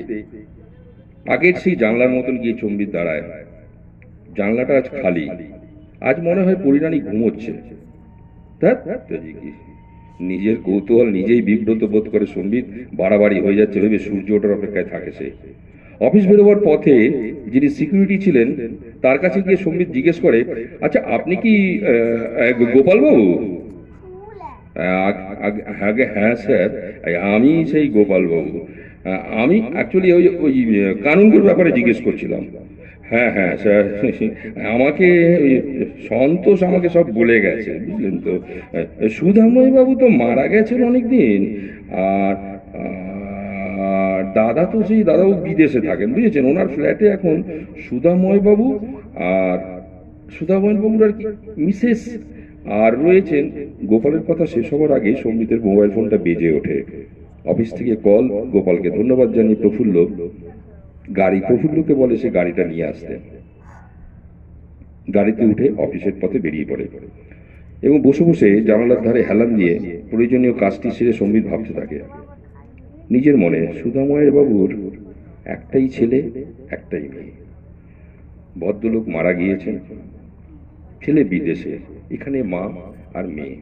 আগের সেই জানলার মতন গিয়ে সম্বিত দাঁড়ায়। জানলাটা আজ খালি। আজ মনে হয় পরিরানী ঘুমোচ্ছে। নিজের কৌতূহল নিজেই বিব্রত বোধ করে সম্বিত। বাড়াবাড়ি হয়ে যাচ্ছে ভেবে সূর্য ওঠার অপেক্ষায় থাকে সে। অফিস বেরোবার পথে যিনি সিকিউরিটি ছিলেন তার কাছে গিয়ে সম্বিত জিজ্ঞেস করে, আচ্ছা আপনি কি গোপালবাবু? হ্যাঁ স্যার, আমি সেই গোপালবাবু। আমি অ্যাকচুয়ালি ওই কানুনগোর ব্যাপারে জিজ্ঞেস করছিলাম। হ্যাঁ হ্যাঁ স্যার, আমাকে সন্তোষ আমাকে সব বলে গেছে, বুঝলেন তো। সুধাময় বাবু তো মারা গেছেন অনেকদিন। আর দাদা তো সেই দাদাও বিদেশে থাকেন, বুঝেছেন। ওনার ফ্ল্যাটে এখন সুধাময় বাবু আর সুধাময় বাবুর আর কি মিসেস আর রয়েছেন। গোপালের কথা শেষ হবার আগে সম্বিতের মোবাইল ফোনটা বেজে ওঠে। অফিস থেকে কল, গোপালকে ধন্যবাদ জানিয়ে প্রফুল্লকে বলে সে গাড়িটা নিয়ে আসতে। গাড়িতে উঠে অফিসের পথে বেরিয়ে পড়ে এবং বসে বসে জানালার ধারে হেলান দিয়ে প্রয়োজনীয় কাজটি সেরে সম্বিত ভাবতে থাকে নিজের মনে, সুধাময়ের বাবুর একটাই ছেলে, একটাই মেয়ে। ভদ্রলোক মারা গিয়েছেন, ছেলে বিদেশে, এখানে মা আর মেয়ে।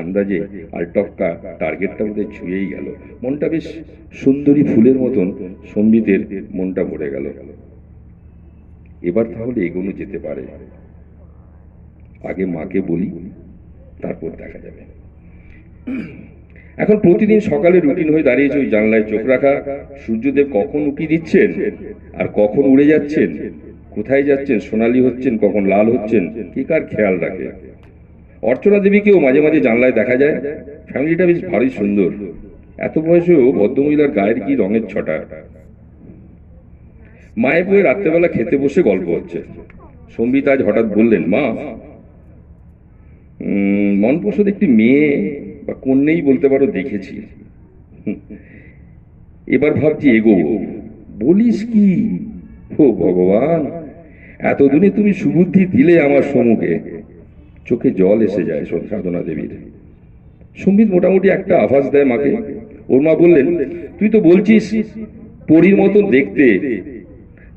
আন্দাজে আলটক্কা টার্গেটটা বোধহয় ছুঁয়েই গেল। মনটা বেশ সুন্দরী ফুলের মতন সম্বিতের মনটা ভরে গেল। এবার তাহলে এগোনো যেতে পারে। আগে মাকে বলি, তারপর দেখা যাবে। এখন প্রতিদিন সকালে রুটিন হয়ে দাঁড়িয়েছে ওই জানলায় চোখ রাখা। সূর্যদেব কখন উকি দিচ্ছেন আর কখন উড়ে যাচ্ছেন, কোথায় যাচ্ছেন, সোনালি হচ্ছেন, কখন লাল হচ্ছেন, কে কার খেয়াল রাখে। অর্চনা দেবীকেও মাঝে মাঝে জানলায় দেখা যায়। ফ্যামিলিটা বেশ ভারী সুন্দর। এত বয়সেও ভদ্রমহিলার গায়ের কি রঙের ছটা। মায়ের বয়ে রাত্রেবেলা খেতে বসে গল্প হচ্ছে। সম্বিত আজ হঠাৎ বললেন, মা, মনপসদ একটি মেয়ে বা কন্যেই বলতে পারো দেখেছি, এবার ভাবছি এগোবো। বলিস কি? ও ভগবান, এতদিনে তুমি সুবুদ্ধি দিলে আমার সম্মুখে। চোখে জল এসে যায় সাধনা দেবীর। সম্বিত মোটামুটি একটা আভাস দেয় মাকে। ওর মা বললেন, তুই তো বলছিস পরীর মতন দেখতে,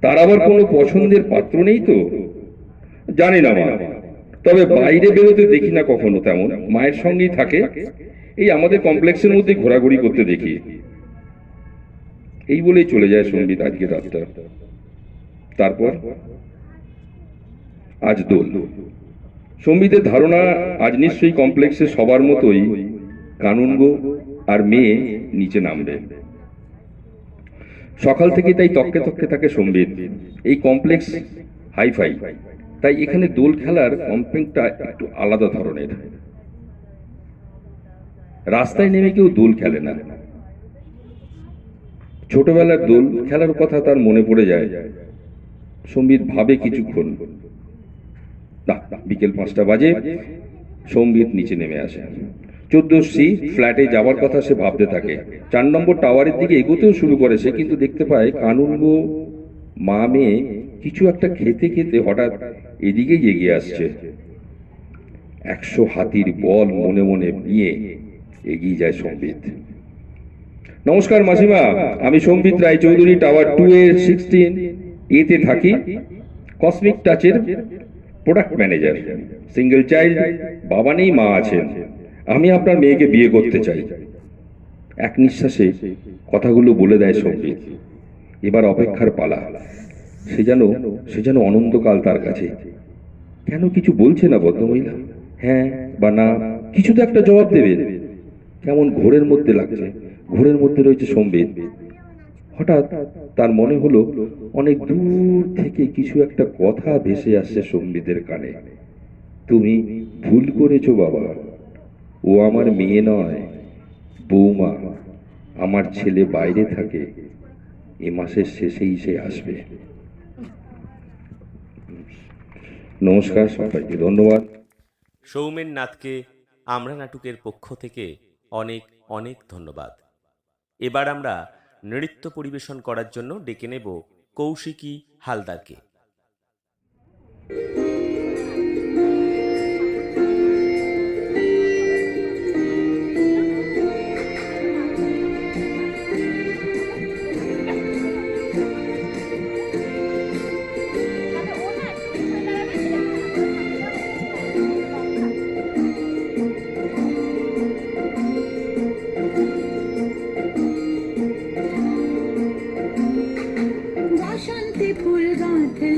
তার আবার কোনো পছন্দের পাত্র নেই তো? জানি না মা, তবে বাইরে বেরোতে দেখি না কখনো তেমন, মায়ের সঙ্গেই থাকে। এই আমাদের কমপ্লেক্সের মধ্যে ঘোরাঘুরি করতে দেখি। এই বলেই চলে যায় সম্বিত আজকে রাতটা। তারপর আজ দোল। সম্বিতের ধারণা আজ নিশ্চয়ই কমপ্লেক্সে সবার মতোই কানুনগো আর মেয়ে নিচে নামবে। সকাল থেকে তাই তককে তককে থাকে সম্বিত। এই কমপ্লেক্স হাইফাই, তাই এখানে দোল খেলার কম্পেংটা একটু আলাদা ধরনের। রাস্তায় নেমে কেউ দোল খেলে না। ছোটবেলার দোল খেলার কথা তার মনে পড়ে যায়। সম্বিত ভাবে কিছুক্ষণ। না, বিকেল 5টা বাজে। সম্বিত নিচে নেমে আসে। 14C ফ্ল্যাটে যাওয়ার কথা সে ভাবতে থাকে। 4 নম্বর টাওয়ারের দিকে এগোতেও শুরু করে সে, কিন্তু দেখতে পায় কানুনগো মা মেয়ে কিছু একটা খেতে খেতে হঠাৎ এদিকেই এগিয়ে আসছে। 100 হাতির বল মনে মনে নিয়ে এগিয়ে যায় সম্বিত। নমস্কার মাসিমা, আমি সম্বিত রায় চৌধুরী, টাওয়ার 2 এর 16A তে থাকি। কসমিক টাচের প্রোডাক্ট ম্যানেজার। সিঙ্গেল চাইল্ড, বাবা নেই, মা আছেন। আমি আপনার মেয়েকে বিয়ে করতে চাই। এক নিঃশ্বাসে কথাগুলো বলে দেয় সম্বিত। এবার অপেক্ষার পালা। সে যেন অনন্তকাল তার কাছে। কেন কিছু বলছে না ভদ্রমহিলা? হ্যাঁ বা না, কিছু তো একটা জবাব দেবে। কেমন ঘোরের মধ্যে লাগছে। ঘোরের মধ্যে রয়েছে সম্বিত। হঠাৎ তার মনে হলো অনেক দূর থেকে কিছু একটা কথা ভেসে আসছে সম্বিতের কানে। তুমি ভুল করেছো বাবা, ও আমার মেয়ে নয়, বৌমা। আমার ছেলে বাইরে থাকে, এ মাসের শেষেই সে আসবে। নমস্কার সবাইকে, ধন্যবাদ। সৌমেন নাথকে আমরা নাটকের পক্ষ থেকে অনেক অনেক ধন্যবাদ। এবার আমরা নৃত্য পরিবেশন করার জন্য ডেকে নেব কৌশিকী হালদারকে। বসন্তে ফুল গাঁথে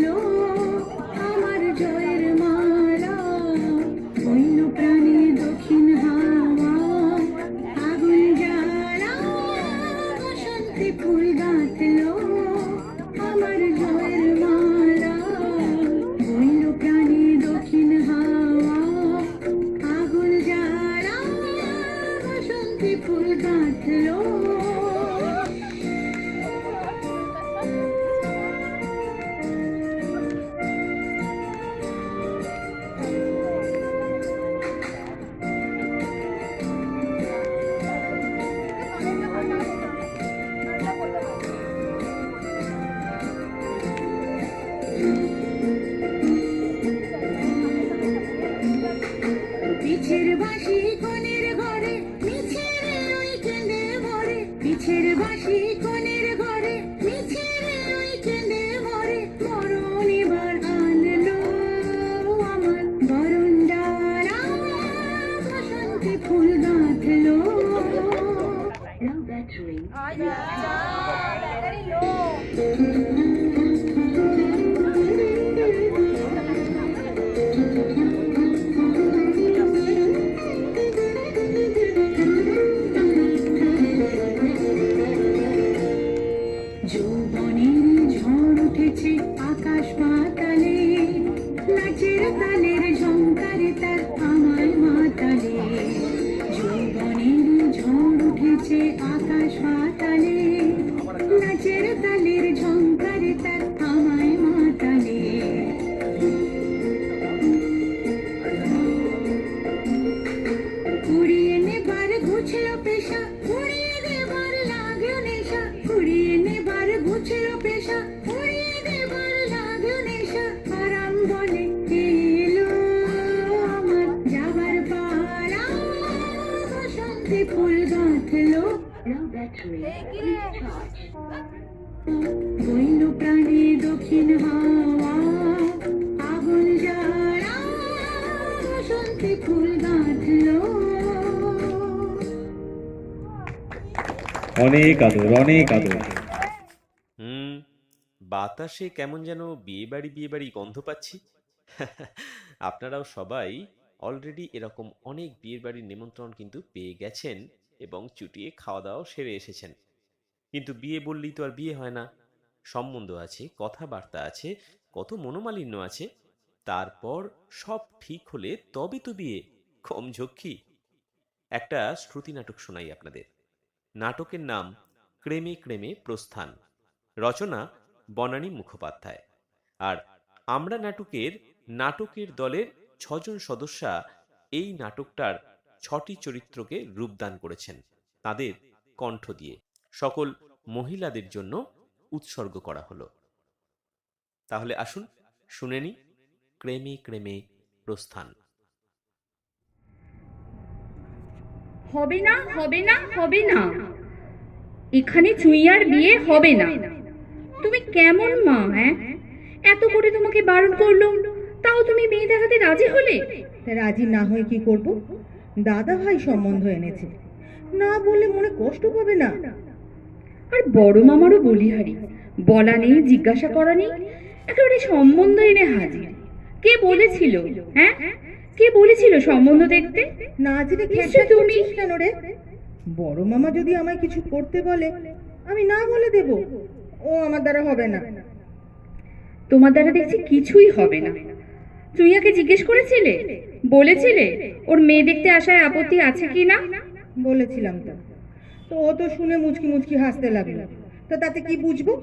বসন্তে ফুল গাঁথলো যৌবনের ঝড় উঠেছে আকাশ পাতালে, নাচের তালের ঝংকারে তার আমায় মাতালে। যৌবনের ঝড় উঠেছে আকাশ পাতালে, নাচের তালের ঝংকারে তার আমায় মাতালে। কুড়িয়ে নেবার ঘুচলো পেশা, উড়িয়ে দেবার লাগলো নেশা। কুড়িয়ে নেবার ঘুচলো পেশা, উড়িয়ে দেবার লাগলো নেশা। আরাম বলে এলো আমার যাবার পালা, বসন্তে ফুল গাঁথলো বইল প্রাণে দক্ষিণ হাওয়া, আগুন জ্বালা বসন্তে ফুল গাঁথলো। অনেক আদর, অনেক আদর। বাতাসে কেমন যেন বিয়ে বাড়ি গন্ধ পাচ্ছি। আপনারাও সবাই অলরেডি এরকম অনেক বিয়ের বাড়ির নিমন্ত্রণ কিন্তু পেয়ে গেছেন এবং চুটিয়ে খাওয়া দাওয়াও সেরে এসেছেন। কিন্তু বিয়ে বললেই তো আর বিয়ে হয় না, সম্বন্ধ আছে, কথাবার্তা আছে, কত মনোমালিন্য আছে। তারপর সব ঠিক হলে তবে তো বিয়ে, কম ঝক্কি। একটা শ্রুতি নাটক শোনাই আপনাদের। নাটকের নাম ক্রেমে ক্রেমে প্রস্থান, রচনা বনানী মুখোপাধ্যায়। আর আমরা নাটকের দলের 6 জন সদস্যা এই নাটকটার 6টি চরিত্রকে রূপদান করেছেন তাদের কণ্ঠ দিয়ে। সকল মহিলাদের জন্য উৎসর্গ করা হলো। তাহলে আসুন শুনে নি ক্রেমে ক্রেমে প্রস্থান। হবে না, হবে না, হবে না, এখানে চুইয়ার বিয়ে হবে না। তুমি কেমন মা? এত করে তোমাকে বারণ করলো, তাও তুমি মেয়ে দেখাতে রাজি হলে? রাজি না হয়ে কি করব? দাদা ভাই সম্বন্ধ এনেছে, না বলে মনে কষ্ট পাবে না? আর বড় মামারও বলিহারি, বলা নেই, জিজ্ঞাসা করা নেই, একেবারে সম্বন্ধ এনে হাজির। কে বলেছিল? কে বলেছিল সম্বন্ধ দেখতে? না জেনে নিশ্চয় তুমি। কেন রে? বড় মামা যদি আমায় কিছু করতে বলে আমি না বলে দেব? ও আমার দ্বারা হবে না। তোমার দ্বারা দেখছি কিছুই হবে না। চুইয়াকে জিজ্ঞেস করেছিলে? বলেছিলে ওর মেয়ে দেখতে আসায় আপত্তি আছে কি না? বলেছিলাম তো। তো ও তো শুনে মুচকি মুচকি হাসতে লাগলো। তো তাতে কি বুঝবো?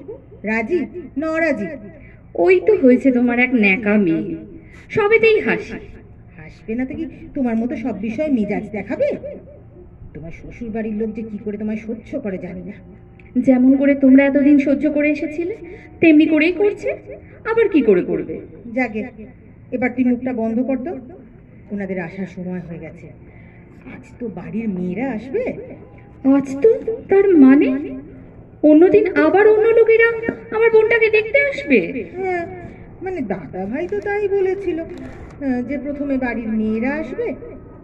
রাজি না অরাজি? ওই তো হয়েছে তোমার এক ন্যাকা মেয়ে, সবেতেই হাসি। হাসবে না তো কি তোমার মতো সব বিষয়ে মেজাজ দেখাবে? তোমার শ্বশুর বাড়ির লোক যে কি করে তোমায় সহ্য করে জানি না। যেমন করে তোমরা এতদিন সহ্য করে এসেছিলে তেমনি করেই করছে, আবার কি করে করবে? যাকে এবার তুই মুখটা বন্ধ কর তো। ওনাদের আসার সময় হয়ে গেছে। আজ তো বাড়ির মেয়েরা আসবে। আজ তো তার মানে অন্যদিন আবার অন্য লোকেরা আমার বোনটাকে দেখতে আসবে? হ্যাঁ, মানে দাদা ভাই তো তাই বলেছিল, যে প্রথমে বাড়ির মেয়েরা আসবে,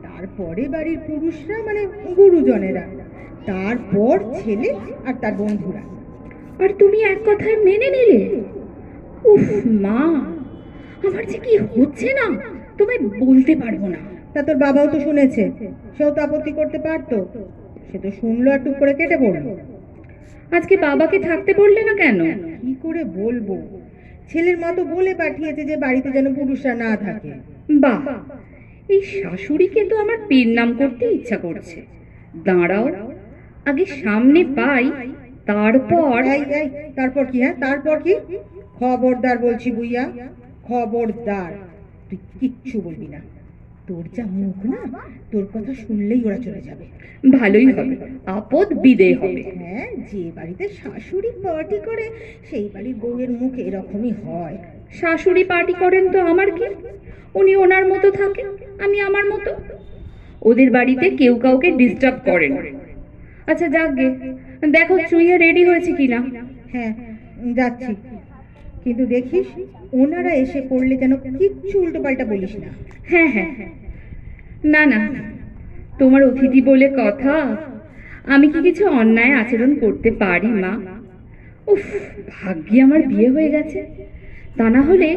তারপরে বাড়ির পুরুষরা মানে গুরুজনেরা, তারপর ছেলে আর তার বন্ধুরা। আর তুমি এক কথায় মেনে নিলে? উফ মা, আমার যে কি হচ্ছে না তোমায় বলতে পারবো না। তা তোর বাবাও তো শুনেছে, সেও তো আপত্তি করতে পারতো। সে তো শুনলো আর টুক করে কেটে পড়লো। আজকে বাবাকে থাকতে বললে না কেন? কি করে বলবো? ছেলের মা তো বলে পাঠিয়েছে যে বাড়িতে যেন পুরুষরা না থাকে। বাহ, এই শাশুড়িকে তো আমার পেন নাম করতে ইচ্ছা করছে। দাঁড়াও, আগে সামনে পাই, তারপর। তারপর কি? তারপর কি? খবরদার বলছি বুইয়া, খবরদার, তুই কিচ্ছু বলবি না। তোর যা মুখ না, তোর কথা শুনলেই ওরা চলে যাবে। ভালোই হবে, আপদ বিদেয় হবে। হ্যাঁ, যে বাড়িতে শাশুড়ি পার্টি করে সেই বাড়ির বউয়ের মুখ এরকমই হয়। শাশুড়ি পার্টি করেন তো আমার কি? উনি ওনার মতো থাকেন, আমি আমার মতো। ওদের বাড়িতে কেউ কাউকে ডিস্টার্ব করে না। আচ্ছা যাকগে, দেখো চুইয়া রেডি হয়েছে কিনা। হ্যাঁ যাচ্ছি, কিন্তু দেখিস ওনারা এসে পড়লে যেন কিচ্ছু উল্টো পাল্টা বলিস না। হ্যাঁ হ্যাঁ, না না, তোমার অতিথি বলে কথা, আমি কি কিছু অন্যায় আচরণ করতে পারি মা? উফ, ভাগ্যে আমার বিয়ে হয়ে গেছে, তা না হলে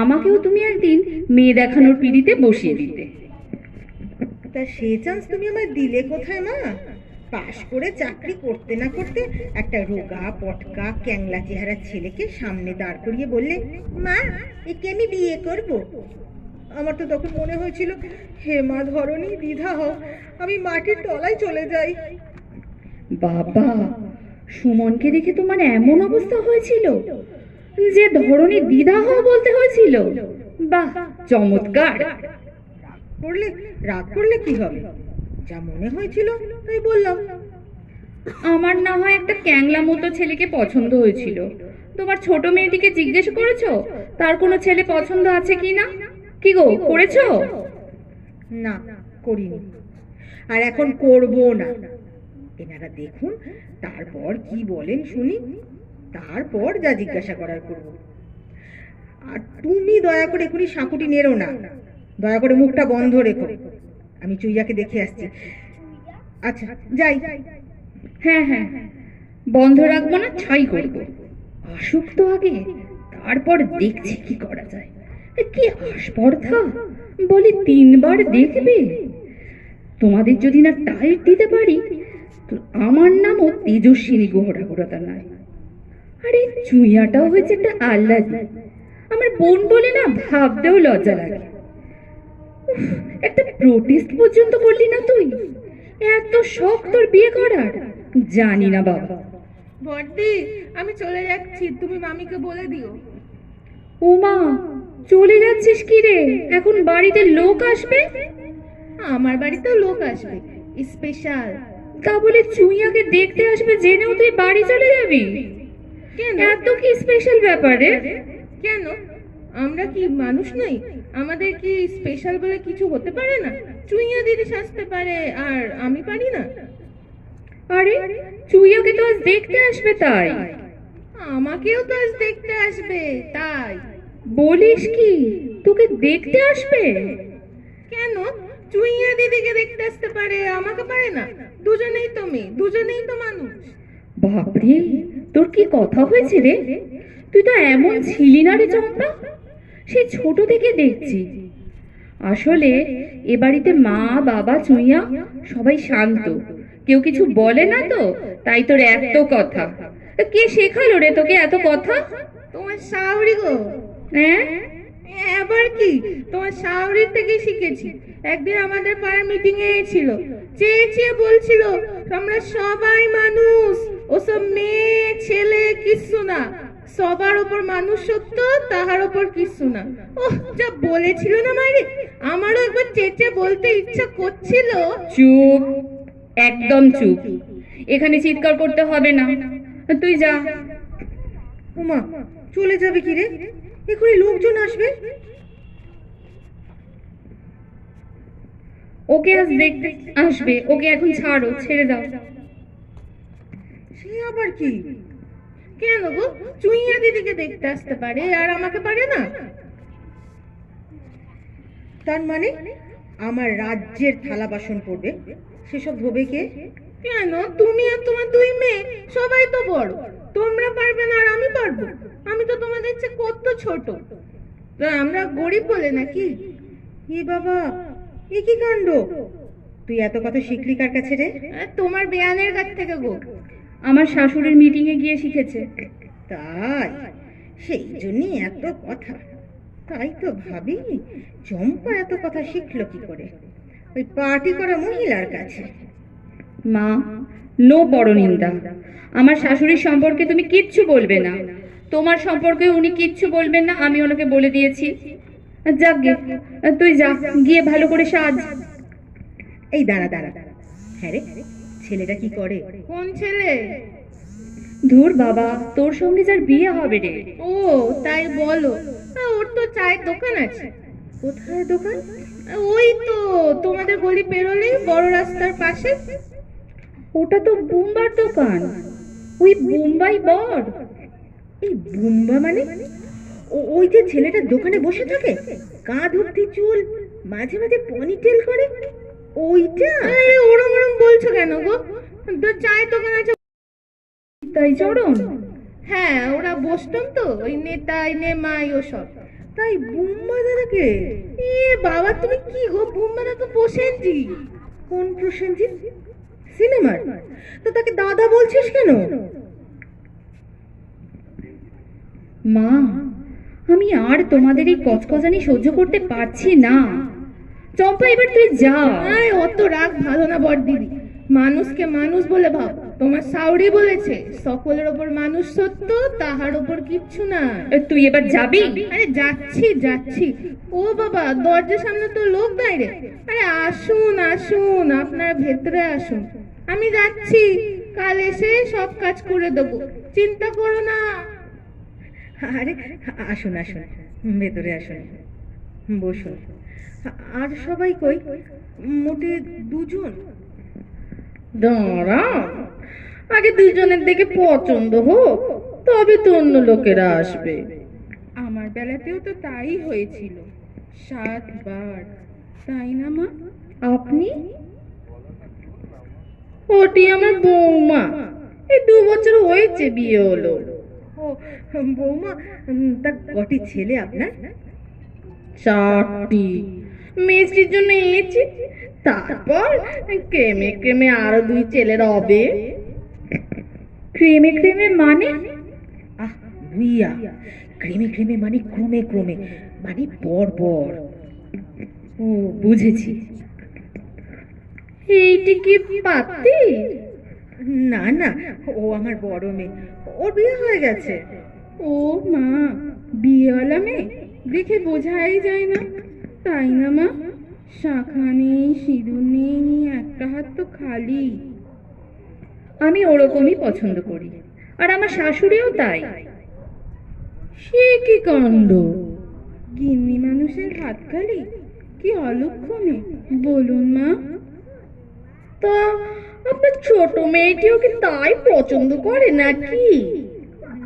আমাকেও তুমি একদিন মেয়ে দেখানোর পিড়িতে বসিয়ে দিতে। তা সে চান্স তুমি আমায় দিলে কোথায় মা? পাশ করে চাকরি করতে না করতে একটা রোগা পটকা ক্যাংলা চেহারা ছেলেকে সামনে দাঁড় করিয়ে বললে, মা একে আমি বিয়ে করব। আমার তো তখন মনে হয়েছিল, হে মা ধরণী দ্বিধা হও, আমি মাটির তলায় চলে যাই। বাবা, সুমনকে দেখে তোমার এমন অবস্থা হয়েছিল যে ধরনী দ্বিধা হওয়া বলতে হয়েছিল? বাহ, চমৎকার। রাগ করলে কি হবে? যা মনে হয়েছিল তাই বললাম। আমার না হয় একটা ক্যাংলা মতো ছেলেকে পছন্দ হয়েছিল। তোমার ছোট মেয়েটিকে জিজ্ঞেস করেছো তার কোনো ছেলে পছন্দ আছে কি না? কি গো, করেছো? না, করিনি, আর এখন করবো না। এনারা দেখুন, তারপর কি বলেন শুনি, তারপর যা জিজ্ঞাসা করার করব। আর তুমি দয়া করে এখনই সাঁকুটি নেড়ো না, দয়া করে মুখটা বন্ধ রেখো। আমি চুইয়াকে দেখে আসছি। আচ্ছা যাই। হ্যাঁ হ্যাঁ, বন্ধ রাখবো না, ছাই করবো। আসুক তো আগে, তারপর দেখছি কি করা যায়। কি আস্পর্ধা, বলি 3 বার দেখবে। তোমাদের যদি না টাইট দিতে পারি তো আমার নামও তেজস্বিনী গোহরাগোড়াতা নয়। আরে চুইয়াটাও হয়েছে একটা আহ্লাদি, আমার বোন বলে না ভাবতেও লজ্জা লাগে। উফ, একটা প্রোটেস্ট পর্যন্ত করলি না তুই? এত শখ তোর বিয়ে করার? জানি না বাবা। বড়দি, আমি চলে যাচ্ছি, তুমি মামিকে বলে দিও। ও মা, চলে যাচ্ছিস কি রে? এখন বাড়িতে লোক আসবে। আমার বাড়িতেও লোক আসবে, স্পেশাল। তা বলে চুইয়াকে দেখতে আসবে জেনেও তুই বাড়ি চলে যাবি? কেন? এত কি স্পেশাল ব্যাপারে? কেন, আমরা কি মানুষ নই? আমাদের কি স্পেশাল বলে কিছু হতে পারে না? চুইয়া দিদি সাজতে পারে আর আমি পারি না? আরে চুইয়াকে তো আজ দেখতে আসবে, তাই? আমাকেও তো আজ দেখতে আসবে, তাই। বলিস কি, তোকে দেখতে আসবে? কেন, চুইয়া দিদিকে দেখতে আসতে পারে, আমাকে পারে না? দুজনেই তো মেয়ে, দুজনেই তো মানুষ। বাপরে, তোর কি কথা হয়েছে রে? তুই তো এমন ছিলি না রে চম্পা, সে ছোট থেকে দেখছি। আসলে এ বাড়িতে মা বাবা চুইয়া সবাই শান্ত, কেউ কিছু বলে না তো, তাই তোর এত কথা। কে শেখালো রে তোকে এত কথা? তোমার শাওরি গো। হ্যাঁ, আবার কি, তোমার শাওরির থেকেই শিখেছি। একদিন আমাদের পাড়ার মিটিং এ ছিল, চেয়ে চেয়ে বলছিল আমরা সবাই মানুষ, ওসব মেয়ে ছেলে কিচ্ছু না, সবার ওপর মানুষ সত্য, তাহার ওপর কিচ্ছু না। ওহ, যা বলেছিল না মাইরে, আমারও একবার চেঁচে বলতে ইচ্ছা করছিল। চুপ, একদম চুপ। এখানে চিৎকার করতে হবে না, তুই যা। ওমা, চলে যাবে কি রে? এখনই লোকজন আসবে। ওকে আজ দেখতে আসবে, ওকে এখন ছাড়ো, ছেড়ে দাও। সে আবার কি? কেন গো, চুইয়া দিদিকে দেখতে আসতে পারে আর আমাকে পারে না? তার মানে আমার রাজ্যের থালা বাসন পড়বে, সেসব ধোবে কে? কেন, তুমি আর তোমার 2 মেয়ে সবাই তো বড়, তোমরা পারবে না আর আমি পারবো? আমি তো তোমাদের চেয়ে কত ছোট। তো আমরা গরিব বলে নাকি? এ বাবা, এ কি কাণ্ড! তুই এত কথা শিখলি কার কাছে রে? তোমার বেয়ানের কাছ থেকে গো। আমার শাশুড়ির মিটিং এ গিয়ে শিখেছে। তাই, সেই জন্যই এত কথা। তাই তো ভাবি, চম্পা এত কথা শিখলো কি করে? ওই পার্টি করা মহিলার কাছে। মা, নো পরনিন্দা। আমার শাশুড়ির সম্পর্কে তুমি কিচ্ছু বলবে না, তোমার সম্পর্কে উনি কিচ্ছু বলবেন না, আমি ওনাকে বলে দিয়েছি। যাক গে, তুই যা, গিয়ে ভালো করে সাজ। এই দাঁড়া দাঁড়া, হ্যাঁ রে, ছেলেটা কি করে? কোন ছেলে? ধুর বাবা, তোর সঙ্গে যার বিয়ে হবে রে। ও তাই বলো। ওর তো চায়ের দোকান আছে। কোথায় দোকান? ওই তো তোমাদের গলি পেরোলেই বড় রাস্তার পাশে। ওটা তো বুম্বার দোকান, ওই বুম্বাই বর। এই বুম্বা মানে? ওই যে ছেলেটা দোকানে বসে থাকে, কাঁধ অব্দি চুল, মাঝে মাঝে পনিটেল করে, ওইটা? আরে ওরম ওরম বলছো কেন গো? তো চায়ের দোকান আছে তাই চরণ? হ্যাঁ, ওরা বসতাম তো, ওই নেতাই নেমাই ওসব। তাই বুম্মা দাদাকে? এ বাবা, তুমি কি গো, বুম্মা দাদা তো প্রসেনজিৎ। কোন প্রসেনজিৎ? সিনেমার? তো তাকে দাদা বলছিস কেন? মা, আমি আর তোমাদের এই কচকচানি সহ্য করতে পারছি না। চম্পা, এবার তুই যা। আরে অত রাগ ভালো না বড় দিদি, মানুষকে মানুষ বলে ভাব। তোমার সাউরি বলেছে, সকলের ওপর মানুষ সত্য, তাহার ওপর কিচ্ছু না। তুই এবার যাবি? আরে যাচ্ছি যাচ্ছি। ও বাবা, দরজার সামনে তো লোক দাঁড়িয়ে। আরে আসুন আসুন, আপনারা ভেতরে আসুন, আমি যাচ্ছি, কাল এসে সব কাজ করে দেবো, চিন্তা করো না। আরে আসুন আসুন, ভেতরে আসুন, বসুন। আর সবাই কই? মোটে দুজন। দাঁড়া, আগে দুজনের দেখে পছন্দ হোক, তবে তো অন্য লোকেরা আসবে। আমার বেলাতেও তো তাই হয়েছিল, 7 বার, তাই না মা? আপনি? ওটি আমার বৌমা, এই 2 বছর হয়েছে বিয়ে হলো। ও বৌমা, তা কটি ছেলে আপনার? 4টি। মিষ্টির জন্য এনেছি, তারপর ক্রেমে ক্রেমে আরো 2 ছেলের হবে। ক্রেমে ক্রেমে মানে? আহ ভুইয়া, ক্রেমে ক্রেমে মানে ক্রমে ক্রমে, মানে পর পর। ও বুঝেছি। এইটি কি পাতি? না না, ও আমার বড় মেয়ে, ওর বিয়ে হয়ে গেছে। ও মা, বিয়েওয়ালা মেয়ে দেখে বোঝাই যায় না, তাই না মা? শাখা নেই, সিঁদুর নেই, একটা হাত তো খালি। আমি ওরকমই পছন্দ করি, আর আমার শাশুড়িও তাই। সে কি কাণ্ড! গিন্নি মানুষের হাত খালি, কি অলক্ষণে বলুন মা। তা আপনার ছোট মেয়েটিও কি তাই পছন্দ করে নাকি?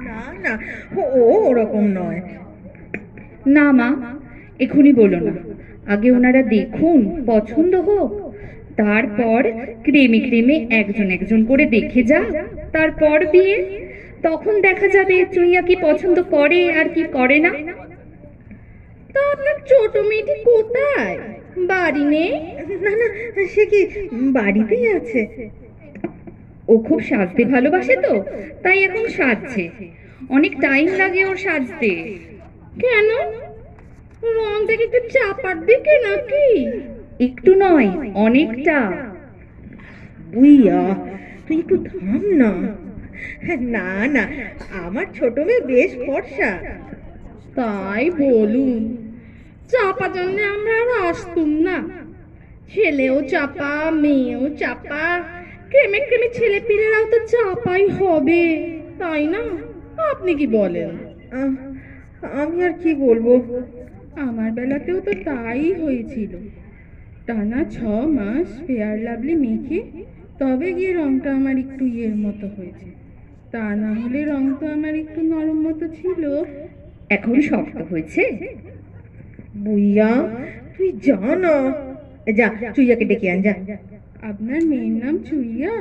না না, ও ওরকম নয়। না মা, এখনই বলো না, আগে ওনারা দেখুন, পছন্দ হোক, তারপর ক্রেমে ক্রেমে একজন একজন করে দেখে যা, তারপর বিয়ে। তখন দেখা যাবে চুইয়া কি পছন্দ করে আর কি করে না। তা আপনার ছোট মেয়েটি কোথায়? বাড়ি নেই? না না, সে কি বাড়িতেই আছে। ও খুব সাজতে ভালোবাসে তো, তাই এখন সাজছে। অনেক টাইম লাগে ওর সাজতে। কেন, রংটা কি একটু চাপার দিকে নাকি? একটু নয়, অনেকটা। বুইয়া, তুই একটু থাম না। না না, আমার ছোট মেয়ে বেশ ফর্সা। তাই বলুন, চাপা জানলে আমরা আর আসতুম না। ছেলেও চাপা, মেয়েও চাপা, ক্রেমে ক্রেমে ছেলে পিলেরাও তো চাপাই হবে, তাই না? আপনি কি বলেন? আমি আর কি বলবো, আমার বেলাতেও তো তাই হয়েছিল। টানা 6 মাস ফেয়ার লাভলি মেখে তবে গিয়ে রংটা আমার একটু ইয়ের মতো হয়েছে, তা না হলে রং তো আমার একটু নরম মতো ছিল। এখন শক্ত হয়েছে। বুইয়া তুই যা না, যা চুইয়াকে ডেকে আন, যা। আপনার মেয়ের নাম চুইয়া?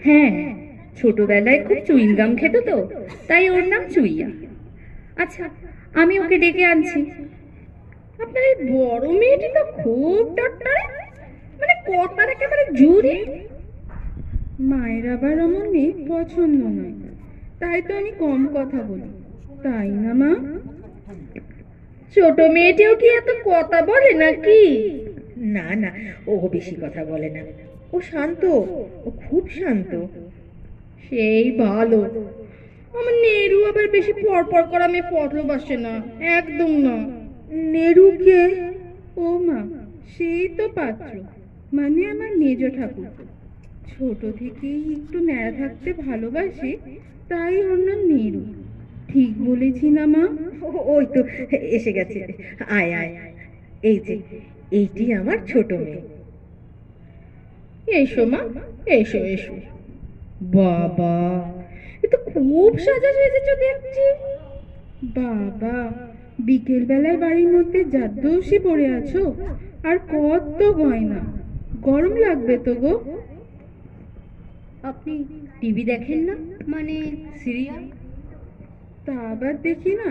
হ্যাঁ, ছোটবেলায় খুব চুইংগাম খেত তো, তাই ওর নাম চুইয়া। আচ্ছা, আমি ওকে ডেকে আনছি। আপনার এই বড় মেয়েটি তো খুব টট্টারে, মানে কথার একেবারে জুড়ে। মায়ের আবার আমার মেয়ে পছন্দ নয়, তাই তো আমি কম কথা বলি, তাই না মা? ছোট মেয়েটিও কি এত কথা বলে নাকি? না না, ও বেশি কথা বলে না, ও শান্ত, ও খুব শান্ত। সেই ভালো। আমার নেরু আবার বেশি পরপর করা মেয়ে ভালোবাসে না, একদম না। নেরুকে? ও মা, সেই তো পাত্র, মানে আমার মেজ ঠাকুর। ছোট থেকেই একটু ন্যাড়া থাকতে ভালোবাসে, তাই ওর নাম নেরু। ঠিক বলেছি না মা? ওই তো এসে গেছে, আয় আয়। এই যে, এইটি আমার ছোট মেয়ে। এসো মা, এসো এসো। বাবা, এ তো খুব সাজা সেজেছো দেখছি। বাবা, বিকেল বেলায় বাড়ির মধ্যে জাদ্দৌসি পড়ে আছো, আর কত গয়না, গরম লাগবে তো গো। আপনি টিভি দেখেন না, মানে সিরিয়াল? তা আবার দেখি না,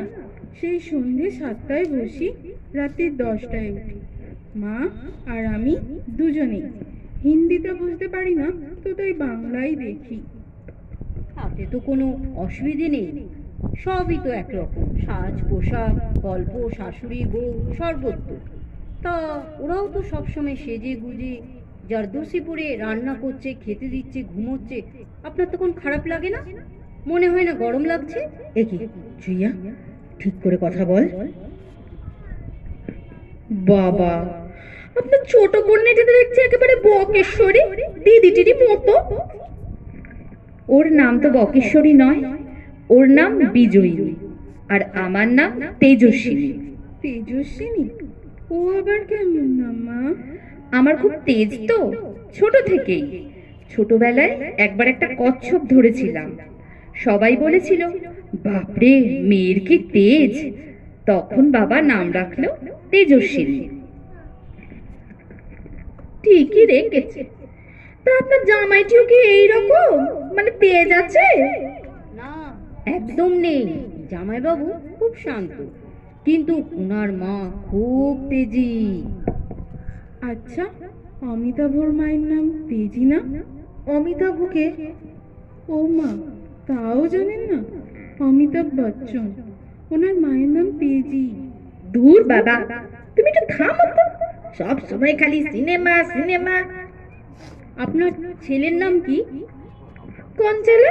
সেই সন্ধে 7টায় বসি, রাত্রি 10টায় উঠি। মা আর আমি দুজনেই। হিন্দিটা বুঝতে পারি না, তো তাই বাংলাই দেখি। তাতে তো কোনো অসুবিধে নেই, সবই তো একরকম, সাজ পোশাক, গল্প, শাশুড়ি বউ, সর্বত্র। তা ওরাও তো সবসময় সেজে গুজে জারদোসি পরে রান্না করছে, খেতে দিচ্ছে, ঘুমোচ্ছে। আপনার তখন খারাপ লাগে না? মনে হয় না গরম লাগছে? এ কি চুইয়া, ঠিক করে কথা বল। বাবা, আপনার ছোট কন্যা যেতে দেখছি একেবারে বকেশ্বরী, দিদি টিদি মতো। ওর নাম তো বকেশ্বরী নয়, ওর নাম বিজয়ী, আর আমার নাম তেজস্বিনী। তেজস্বিনী? ও আবার কেমন নাম মা? আমার খুব তেজ তো, ছোট থেকেই। ছোটবেলায় একবার একটা কচ্ছপ ধরেছিলাম, সবাই বলেছিল বাপরে মেয়ের কি তেজ। তখন বাবা নাম রাখলো তেজস্বিনী। ঠিকই রেখেছে। তা আপনার জামাইটিও কি এইরকম, মানে তেজ আছে? না, একদম নেই। জামাইবাবু খুব শান্ত, কিন্তু ওনার মা খুব তেজি। আচ্ছা, অমিতাভর মায়ের নাম তেজি না? অমিতাভকে? ও মা, তাও জানেন না? অমিতাভ বচ্চন, ওনার মায়ের নাম তেজি। দূর বাবা, তুমি একটু থামো তো, সব সময় খালি সিনেমা সিনেমা। আপনার ছেলের নাম কি? কোন ছেলে?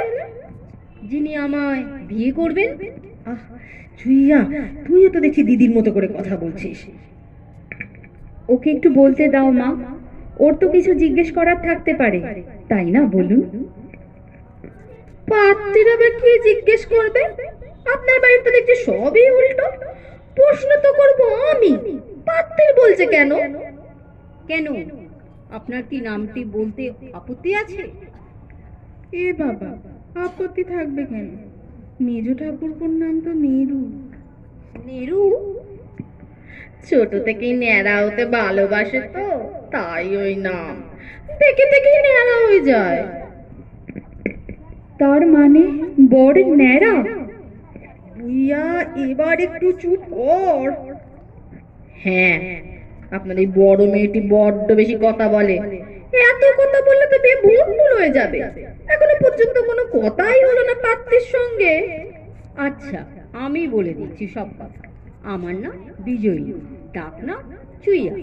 যিনি আমায় বিয়ে করবেন? আহ চুইয়া, তুইও তো দেখছি দিদির মতো করে কথা বলছিস। ওকে একটু বলতে দাও মা, ওর তো কিছু জিজ্ঞেস করার থাকতে পারে, তাই না বলুন? পাত্রীর আবার কি জিজ্ঞেস করবে? আপনার বাড়িতে তো দেখছি সবই উল্টো। প্রশ্ন তো করবো আমি, পাত্রীর বলছে কেন? কেন, আপনার কি নামটি বলতে আপত্তি আছে? এ বাবা, আপত্তি থাকবে কেন? মেজ ঠাকুরপুর নাম তো নেরু। নেরু? ছোট থেকেই ন্যাড়া হতে ভালোবাসে তো, তাই ওই নাম দেখে দেখেই ন্যাড়া হয়ে যায়। তার মানে বড় ন্যাড়া? চুইয়া, এবার একটু চুপ কর। হ্যাঁ, আপনার এই বড় মেয়েটি বড্ড বেশি কথা বলে। এত কথা বললে তো বিয়ে ভুল হয়ে যাবে। এখনো পর্যন্ত কোনো কথাই হলো না পাত্রীর সঙ্গে। আচ্ছা, আমি বলে দিচ্ছি সব কথা। আমার নাম বিজয়ী, ডাক নাম চুইয়া।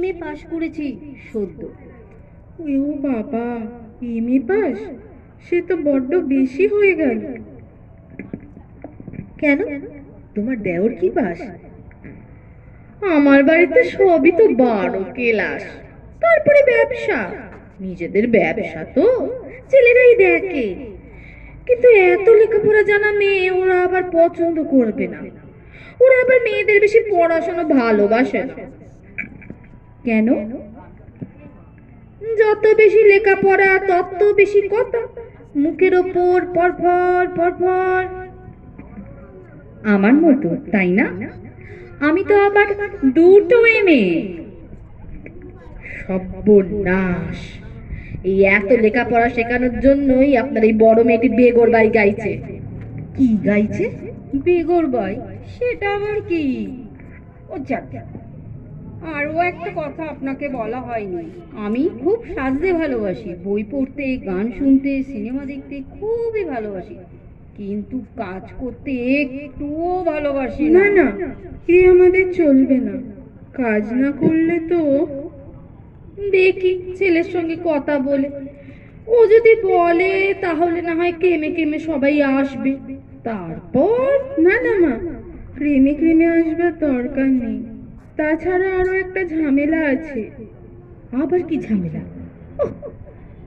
MA পাশ করেছি সদ্য। ও বাবা, MA পাস? সে তো বড্ড বেশি হয়ে গেল। কেন, তোমার দেওর কি পাস? আমার বাড়িতে সবই তো 12 ক্লাস, তারপরে ব্যবসা। নিজেদের ব্যবসা তো ছেলেরাই দেখে, কিন্তু এত লেখাপড়া জানা মেয়ে ওরা আবার পছন্দ করবে না। ওরা আবার মেয়েদের বেশি পড়াশোনা ভালোবাসে না। কেন? যত বেশি লেখাপড়া তত বেশি কথা, মুখের ওপর পরপর পরপর। আমার মতো, তাই না? আমি তো আবার দুটো MA। সর্বনাশ! এই এত লেখাপড়া শেখানোর জন্যই আপনার এই বড় মেয়েটি বেগর বাই গাইছে। কি গাইছে? বেগর বাই? সেটা আবার কি? ও যাক, আরও একটা কথা আপনাকে বলা হয়নি। আমি খুব সাজতে ভালোবাসি, বই পড়তে, গান শুনতে, সিনেমা দেখতে খুবই ভালোবাসি, কিন্তু কাজ করতে একটুও ভালোবাসি না না। না, এ আমাদের চলবে না। কাজ না করলে তো দেখি ছেলের সঙ্গে কথা বলে, ও যদি বলে তাহলে না হয় কেমে কেমে সবাই আসবে। তারপর না না মা, ক্রেমে ক্রেমে আসবার দরকার নেই। তাছাড়া আরো একটা ঝামেলা আছে। আবার কি ঝামেলা? ওহ,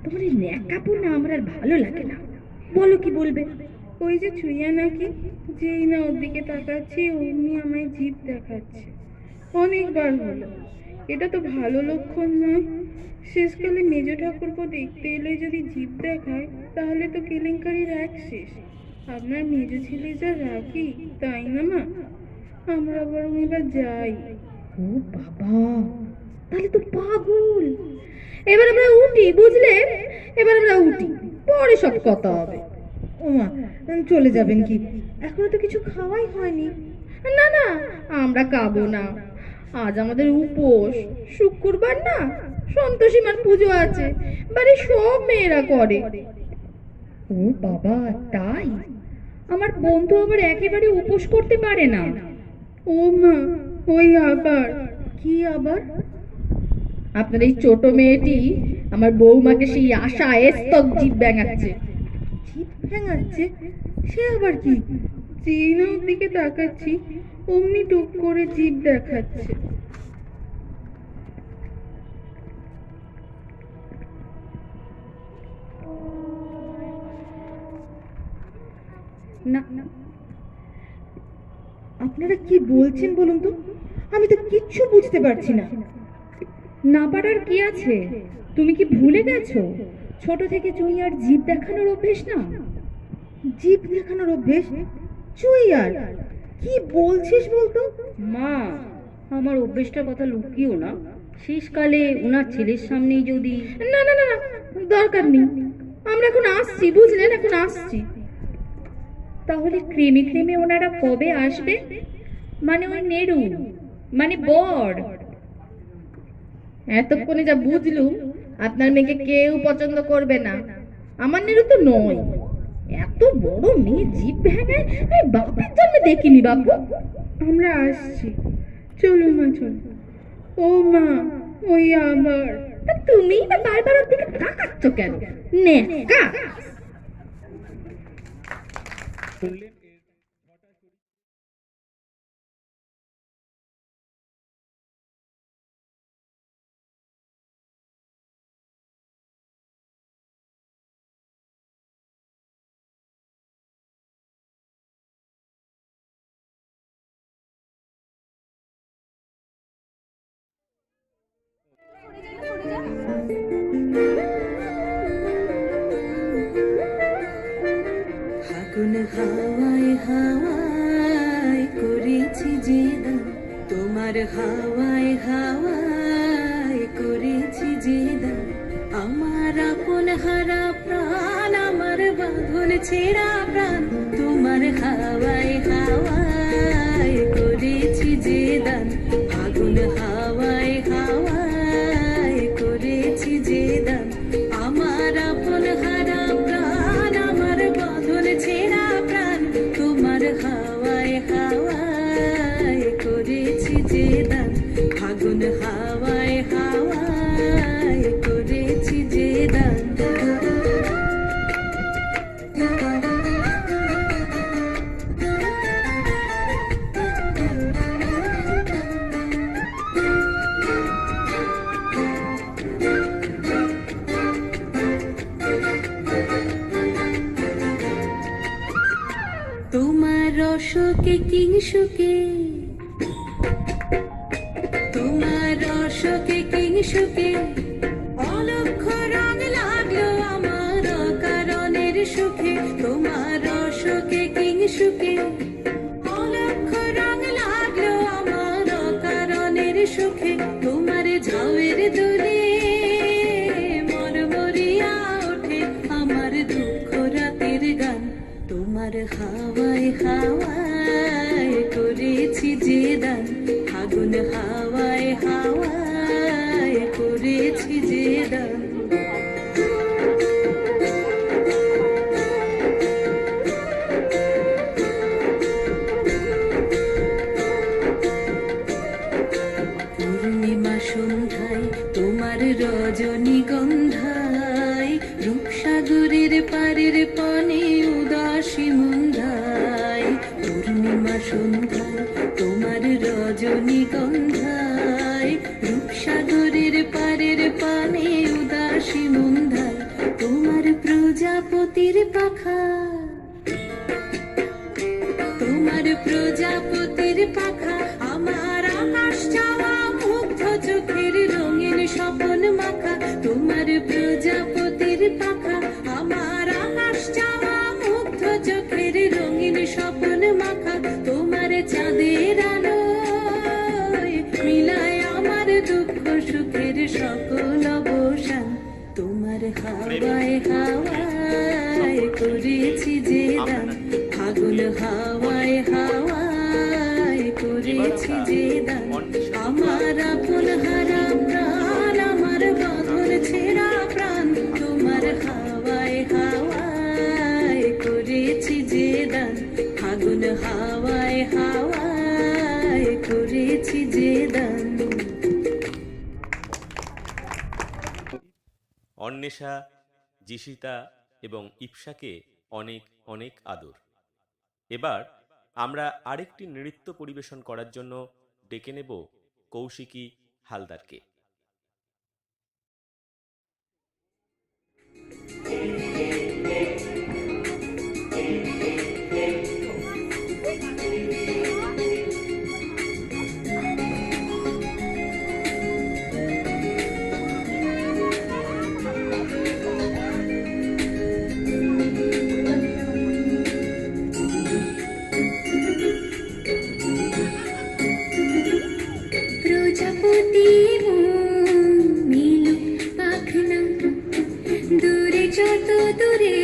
তোমার এই ন্যাকাপো না আমার আর ভালো লাগে না। বলো, কি বলবে? ওই যে ছুঁয়া নাকি, যেই না ওর দিকে তাকাচ্ছি অমনি আমায় জিভ দেখাচ্ছে। অনেকবার হলো। এটা তো ভালো লক্ষণ নয়। শেষকালে মেজ ঠাকুরপো দেখতে এলে যদি জিভ দেখায়, তাহলে তো কেলেঙ্কারির এক শেষ। আপনার মেজ ছেলে যা রাখি, তাই না মা? আমরা বরং এবার যাই। ও বাবা, তাহলে তো পাগল। এবার আমরা উঠি, বুঝলে? এবার আমরা উঠি, পরে সব কথা হবে। ওমা, চলে যাবেন কি? এখনো তো কিছু খাওয়াই হয়নি। না না, আমরা খাবো না, আজ আমাদের উপোস। শুক্রবার না, সন্তোষী মার পুজো আছে, বাড়ির সব মেয়েরা করে। ও বাবা, তাই? আমার বন্ধু আবার একেবারে উপোস করতে পারে না। ও মা, ওই আবার কি আবার? আপনার এই ছোট মেয়েটি আমার বৌমাকে সেই আশা স্তক জিভ ব্যাঙাচ্ছে। জিভ ভেঙাচ্ছে? সে আবার কি? চিনোর দিকে তাকাচ্ছি, অমনি টুক করে জিভ দেখাচ্ছে। না, আপনারা কি বলছেন বলুন তো? আমি তো কিচ্ছু বুঝতে পারছি না। না পারার কি আছে? তুমি কি ভুলে গেছো ছোট থেকে চুইয়ার জিভ দেখানোর অভ্যেস না? জিভ দেখানোর অভ্যেস? চুইয়ার কি বলছিস বলতো? মা, আমার অভ্যেসটার কথা লুকিও না। শেষকালে ওনার ছেলের সামনেই যদি... না না না না, দরকার নেই, আমরা এখন আসছি, বুঝলেন? এখন আসছি। তাহলে ক্রেমে ক্রেমে ওনারা কবে আসবে? মানে ওই নেড়ু, মানে বর। এতক্ষণে যা বুঝলুম, আপনার মেয়েকে কেউ পছন্দ করবে না। আমার নেড়ু তো নয়। এত বড় মেয়ে জিভ ভেঙায় আমি বাপের জন্মে দেখিনি বাবু। আমরা আসছি, চলো মা, চলো। ও মা, ওই আবার। তুমি না বারবার ওর দিকে তাকাচ্ছ কেন? নেকা। ফাগুন হাওয়ায় হাওয়ায় করেছি যে দান, তোমার হাওয়ায় হাওয়ায় করেছি যে দান। আমার আপন হারা প্রাণ, আমার বাঁধন ছেঁড়া প্রাণ, তোমার হাওয়ায় হাওয়ায় করেছি যে দান। ফাগুন হাওয়ায় হাওয়ায় করেছি যে দান। আমার আপন হারা প্রাণ, আমার বাঁধন ছেঁড়া প্রাণ, তোমার হাওয়ায় হাওয়ায় করেছি যে দান। ফাগুন হাওয়ায় হাওয়ায় করেছি যে দান। তোমার রসকে কিংসুকে, তোমার রসকে কিংসুকে, অলক্ষ রং লাগলো আমার কারণের সুখে। তোমার রসকে কিংসুকে, অলক্ষ রং লাগলো আমার কারণের সুখে। তোমার ঝাউয়ের দোলে মরমরিয়া ওঠে আমার দুঃখ রাতের গান। তোমার হাওয়ায় হাওয়ায় করেছি যে দান। ফাগুন হাওয়ায় হাওয়ায় করেছি যে দান। পূর্ণিমা সন্ধ্যায় তোমার রজনীগন্ধায়, রূপসাগরের পারের পানে উদাসী মুন্ধায়। পূর্ণিমা সন্ধ্যায় তোমার রজনীগন্ধায়, রূপসাগরের পারের পানে উদাসী মুন্ধায়। তোমার প্রজাপতির পাখা, তোমার প্রজাপতির পাখা, আমার আকাশ চাওয়া মুগ্ধ চোখের রঙিন স্বপন মাখা। তোমার প্রজাপতির পাখা, আমার আকাশ চাওয়া মুগ্ধ চোখের রঙিন স্বপন মাখা। তোমার চাঁদের আলোয় মিলা তোমার হাওয়ায় হাওয়ায় করেছি যে দান ফাগুন হাওয়ায় হাওয়ায় করেছি যে দান আমার আপন হারা প্রাণ আমার বাঁধন ছেঁড়া প্রাণ তোমার হাওয়ায় হাওয়ায় করেছি যে দান ফাগুন হাওয়ায় হাওয়ায় করেছি যে দান। অন্বেষা, জিশিতা এবং ইপসাকে অনেক অনেক আদর। এবার আমরা আরেকটি নৃত্য পরিবেশন করার জন্য ডেকে নেব কৌশিকী হালদারকে। প্রজাপতি মিলু পাখনা দূরে যত দূরে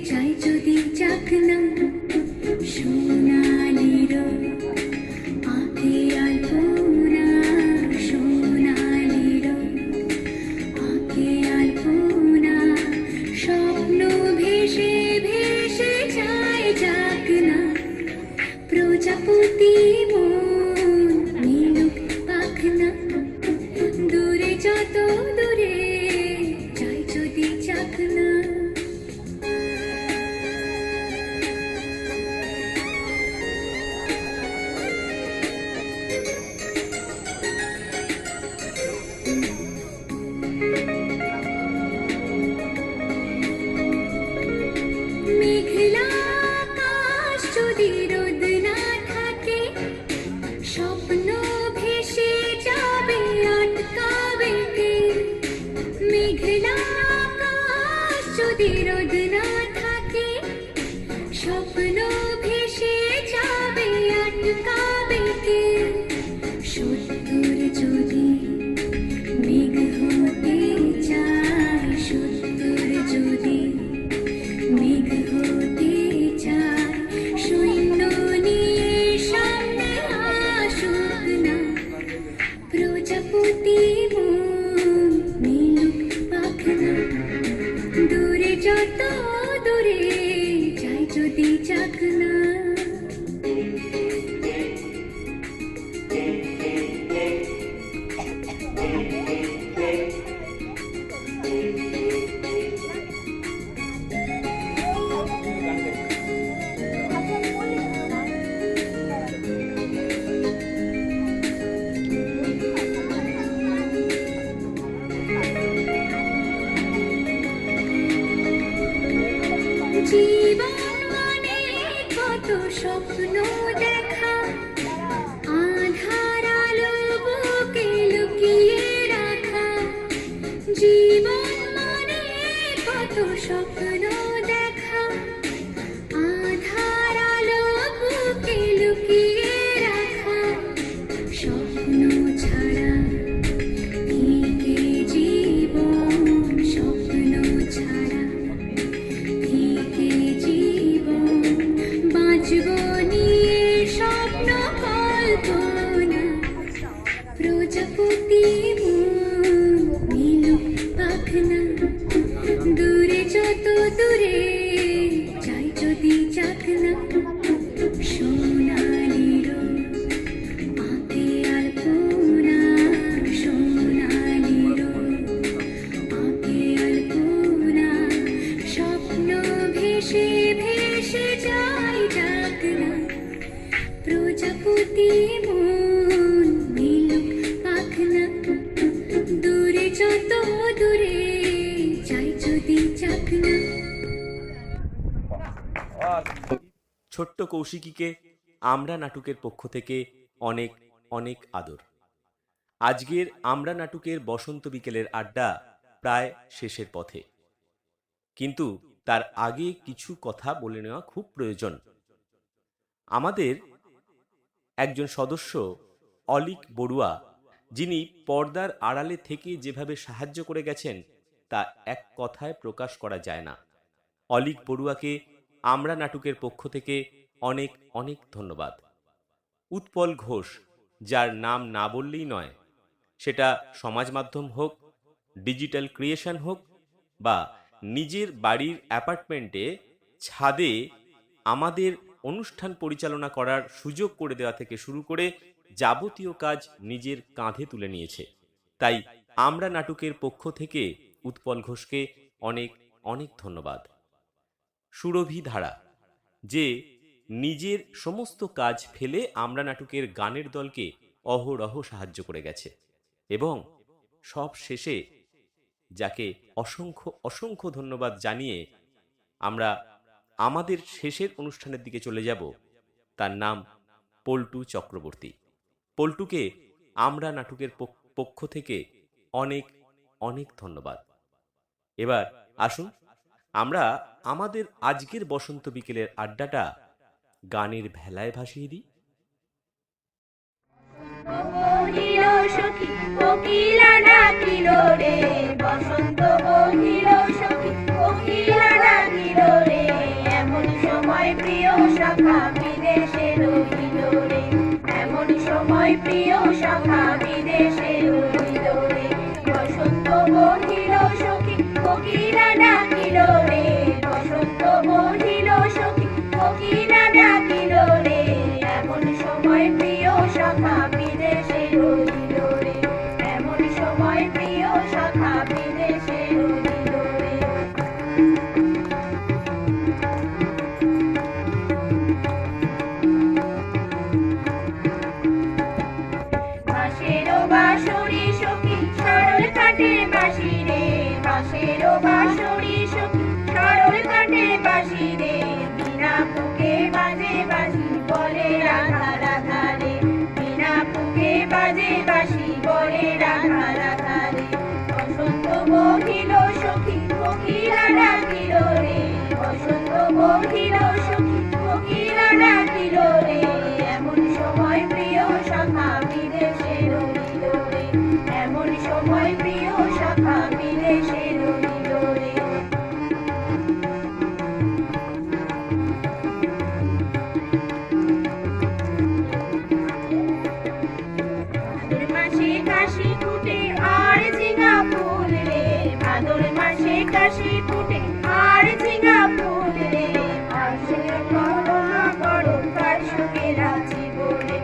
চাই যদি চাকনা সোনালির আঁকে আলপনা সোনালির আঁকে আলপনা স্বপ্ন ভেসে ভেসে যায় চাকনা প্রজাপতি মিলু পাখনা দূরে যত দূরে চাই যদি চাকনা। মেঘলা আকাশ যদি রোদ না থাকে স্বপ্ন ভেসে যাবে আটকাবে কে? মেঘলা আকাশ যদি রোদ না থাকে স্বপ্ন ভেসে যাবে আটকাবে কে? সত্তর যদি মেঘ হতে চায় সত্তর যদি মেঘ হতে চায় সৈন্য নিয়ে সামনে আসুক না প্রজাপতি মিলু পাখনা দূরে যত দূরে চাই যদি চাকনা। জীবন মানে কত স্বপ্ন দেখা আধার আলো বুকে লুকিয়ে রাখা। জীবন মানে কত স্বপ্ন দেখা আধার আলো বুকে লুকিয়ে রাখা। স্বপ্ন ছাড়া ফিকে জীবন স্বপ্ন ছাড়া ফিকে জীবন বাঁচব নিয়ে স্বপ্ন কল্পনা প্রজাপতি মিলু পাখনা দূরে যত দূরে চাই যদি চাকনা সোনালির আঁকে আলপনা সোনালির আঁকে আলপনা স্বপ্ন ভেসে ভেসে যায় চাকনা প্রজাপতি মিলু পাখনা দূরে যত দূরে চাই যদি চাকনা। ছোট্ট কৌশিকীকে আমরা নাটকের পক্ষ থেকে অনেক অনেক আদর। আজকের আমরা নাটকের বসন্ত বিকেলের আড্ডা প্রায় শেষের পথে, কিন্তু তার আগে কিছু কথা বলে নেওয়া খুব প্রয়োজন। আমাদের একজন সদস্য অলিক বড়ুয়া, যিনি পর্দার আড়ালে থেকে যেভাবে সাহায্য করে গেছেন তা এক কথায় প্রকাশ করা যায় না। অলীক বড়ুয়াকে আমরা নাটকের পক্ষ থেকে অনেক অনেক ধন্যবাদ। উৎপল ঘোষ, যার নাম না বললেই নয়, সেটা সমাজ মাধ্যম হোক, ডিজিটাল ক্রিয়েশন হোক বা নিজের বাড়ির অ্যাপার্টমেন্টে ছাদে আমাদের অনুষ্ঠান পরিচালনা করার সুযোগ করে দেওয়া থেকে শুরু করে যাবতীয় কাজ নিজের কাঁধে তুলে নিয়েছে। তাই আমরা নাটকের পক্ষ থেকে উৎপল ঘোষকে অনেক অনেক ধন্যবাদ। সুরভি ধারা, যে নিজের সমস্ত কাজ ফেলে আমরা নাটকের গানের দলকে অহরহ সাহায্য করে গেছে, এবং সব শেষে যাকে অসংখ্য অসংখ্য ধন্যবাদ জানিয়ে আমরা আমাদের শেষের অনুষ্ঠানের দিকে চলে যাব, তার নাম পল্টু চক্রবর্তী। পল্টুকে আমরা নাটকের পক্ষ থেকে অনেক অনেক ধন্যবাদ। এবার আসুন আমরা আমাদের আজকের বসন্ত বিকেলের আড্ডাটা গানের ভেলায় ভাসিয়ে দিই। বহিল সখী কোকিলা ডাকিল রে, বসন্ত বহিল সখী কোকিলা ডাকিল রে, এমন সময় প্রিয় সখা বিদেশে রহিল রে, এমন সময় প্রিয় সখা বিদেশে রহিল রে, বসন্ত বহিল সখী কোকিলা ডাকিল রে, বসন্ত বহিল সখী কোকিলা ডাকিল রে, এমন সময় প্রিয় সখা বিদেশে রহিল রে, এমন সময় প্রিয় সখা বিদেশে রহিল রে। বাঁশেরও বাঁশরি সখী সরল কাঠের বাঁশি রে, বাঁশেরও বাঁশরি সখী সরল কাঠের বাঁশি রে, বিনা ফুঁকে বাজে বাঁশি বলে রাধা রাধা রে, বিনা ফুঁকে বাজে বাঁশি বলে রাধা রাধা রে, বসন্ত বহিল সখী কোকিলা ডাকিল রে, বসন্ত বহিল সখী কোকিলা ডাকিল রে, এমন সময় প্রিয় সখা বিদেশে রহিল রে, এমন সময় প্রিয় সখা বিদেশে রহিল রে। ভাদর মাসে কাশি ফুটে আর ঝিঙা ফুল রে, ভাদর মাসে কাশি ফুটে আর ঝিঙা ফুল রে, আসে করো মা করো কার সঙ্গে রাজি বলে,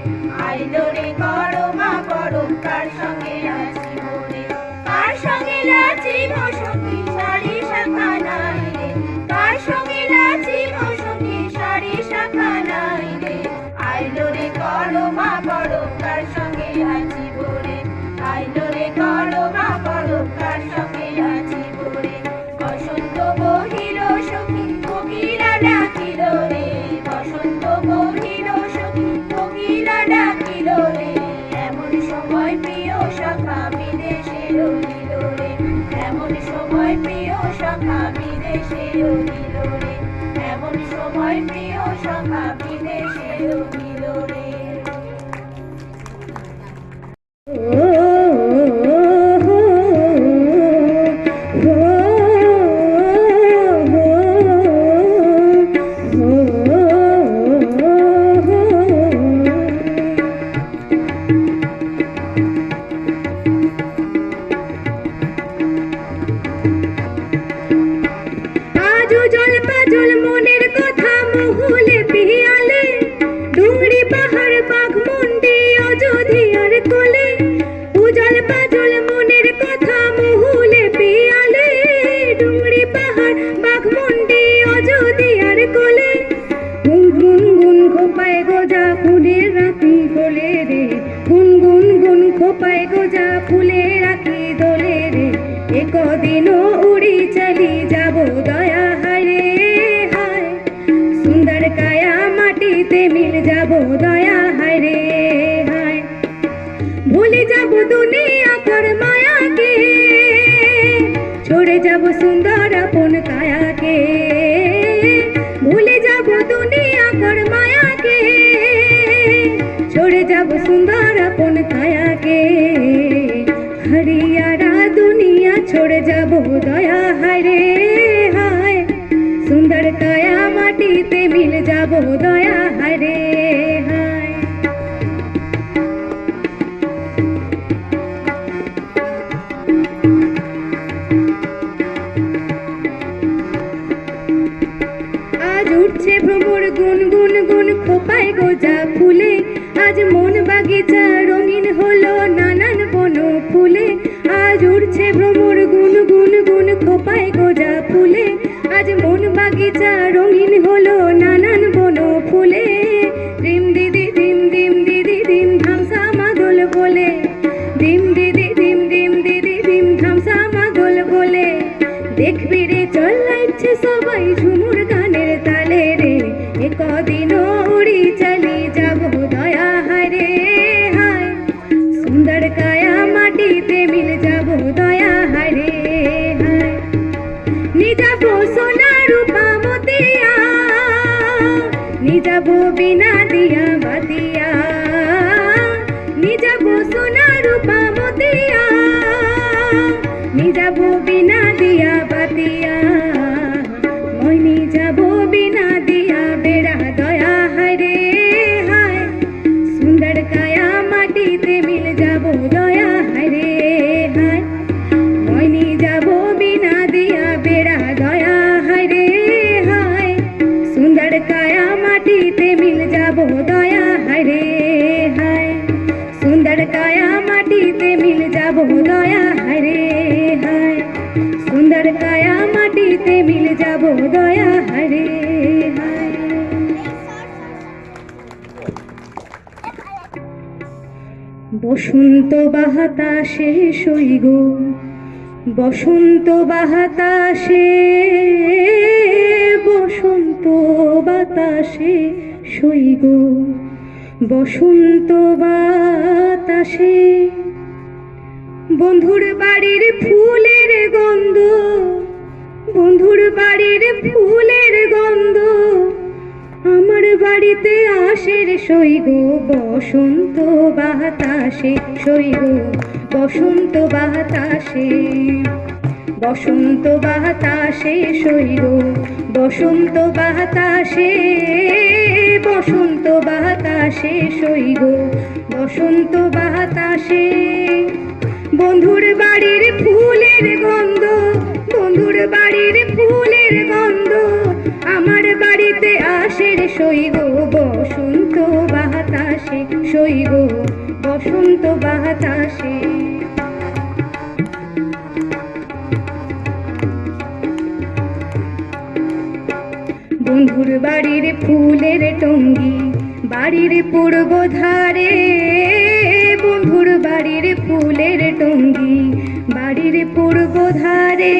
আইলো রে করো মা করো কার সঙ্গে রাজি বলে, কার সঙ্গে রাজি সখী শাড়ি শাখা নাই রে, কার সঙ্গে রাজি সখী শাড়ি শাখা নাই রে, আইলো রে করো মা করো কার সঙ্গে রাজি বলে, আইলো রে করো মা করো কার সঙ্গে রাজি বলে, বসন্ত বহিল সখী কোকিলা ডাকিল রে, বসন্ত বহিল সখী কোকিলা ডাকিল রে, এমন সময় প্রিয় সখা বিদেশে রহিল রে, এমন সময় প্রিয় সখা বিদেশে রহিল রে, এমন সময় প্রিয় সখা বিদেশে রহিল রে। আজও জল পাজল মনের কথা মহুলে পিয়ালে, ডুংরি পাহাড় বাঘমুন্ডি অযোধ্যার কোলে, উজল পাজল মনের কথা মহুলে পিয়ালে, ডুংরি পাহাড় বাঘমুন্ডি অযোধ্যার কোলে, গুন গুন গুন খোপায় গোজা ফুলের রাখি দোলে রে, গুন গুন গুন খোপায় গোজা ফুলের রাখি দোলে রে, একদিনও উড়ি চলি যাব দয়া হায় রে হায়, সুন্দর কায়া মাটিতে মিল যাব দয়া হায় রে হায়, ভুলে যাব দুনিয়া কর মায়াকে, छोड़े যাব সুন্দর আপন কায়াকে, ভুলে যাব দুনিয়া কর মায়াকে, छोड़े যাব সুন্দর আপন কায়াকে, हरियारा दुनिया छोड़ जाबो दया हाय रे हाय सुंदर काया माटीते मिल जाबो दया हाय रे हाय आज उठছে ভ্রমর গুন গুন গুন খোপায় গোজা ফুলে আজ মন বাগিচা রঙিন হলো নানান বন ফুলে আজ উঠছে ভ্রমর গুন গুন গুন খোপায় গোজা ফুলে আজ মন বাগিচা রঙিন হলো নানান বন ফুলে দিম দিদি দিম দিম দিদি দিম ধামসা মাদল বলে দিম দিদি দিম দিম দিদি দিম ধামসা মাদল বলে দেখবি রে চল লাগছে সবাই ঝুমুর গানের তালে রে এ কদিন উড়ি চলি যাব দয়া হায় রে হায় সুন্দর কায়া মাটিতে মিল যাব দয়া হায় রে হায় নিজাব সোনা রূপা মতিয়া নিজাব বিনা দিয়া বাতিয়া নিজাব সোনা রূপা মতিয়া নিজাব বিনা দিয়া বাতিয়া মই নিজাব বিনা দিয়া বেড়া দয়া হায় রে হায় সুন্দর কায়া মাটিতে মিল যাব দয়া হায় রে হায় মই নিজাব বিনা দিয়া বেড়া দয়া হায় রে হায় সুন্দর কায়া মাটিতে মিল যাব দয়া হায় রে হায় সুন্দর কায়া মাটিতে মিল যাব দয়া হায় রে হায় সুন্দর কায়া মাটিতে মিল যাব দয়া হায় রে হায় বসন্ত বাতাসে সইগ বসন্ত বাতাসে বসন্ত বাতাসে সইগ বসন্ত বাতাসে বন্ধুর বাড়ির ফুলের গন্ধ বন্ধুর বাড়ির ফুলের গন্ধ আমার বাড়িতে আসে রে সইগ বসন্ত বাতাসে সইগ বসন্ত বাতাসে বসন্ত বাতাসে সইগ বসন্ত বাতাসে বসন্ত বাতাসে সইগ বসন্ত বাতাসে বন্ধুর বাড়ির ফুলের গন্ধ বন্ধুর বাড়ির ফুলের গন্ধ আমার বাড়িতে আসে রে সইগ বসন্ত বাতাসে সইগ বসন্ত বাতাসে বন্ধুর বাড়ির ফুলের টঙ্গি বাড়ির পূর্ব ধারে বন্ধুর বাড়ির ফুলের টঙ্গি বাড়ির পূর্ব ধারে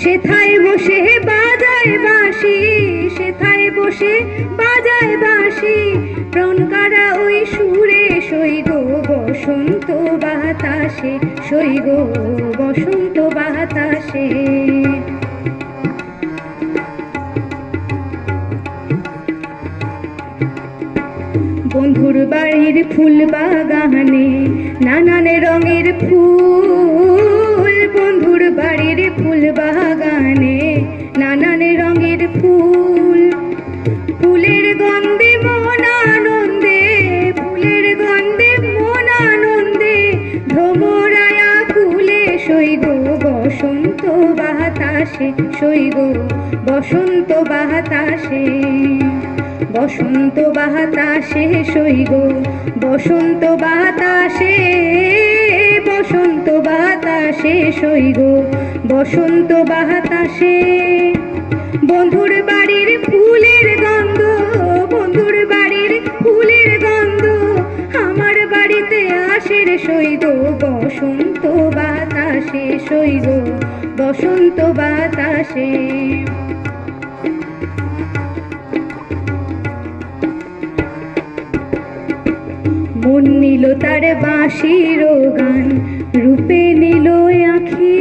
সেথায় বসে বাজায় বাঁশি সেথায় বসে বাজায় বাঁশি প্রাণ কারা ওই সুরে সইগ বসন্ত বাতাসে সইগ বসন্ত বাতাসে বন্ধুর বাড়ির ফুল বাগানে নানান রঙের ফুল বন্ধুর বাড়ির ফুল বাগানে নানান রঙের ফুল ফুলের গন্ধে মন আনন্দে ফুলের গন্ধে মন আনন্দে ভ্রমরায়া ফুলে সইগ বসন্ত বাতাসে সইগ বসন্ত বাতাসে বসন্ত বাতাসে সইগ বসন্ত বাতাসে বসন্ত বাতাসে সইগ বসন্ত বাতাসে বন্ধুর বাড়ির ফুলের গন্ধ বন্ধুর বাড়ির ফুলের গন্ধ আমার বাড়িতে আসে রে সইগ বসন্ত বাতাসে সইগ বসন্ত বাতাসে মন নিল তার বাঁশির গান রূপে নিল আঁখি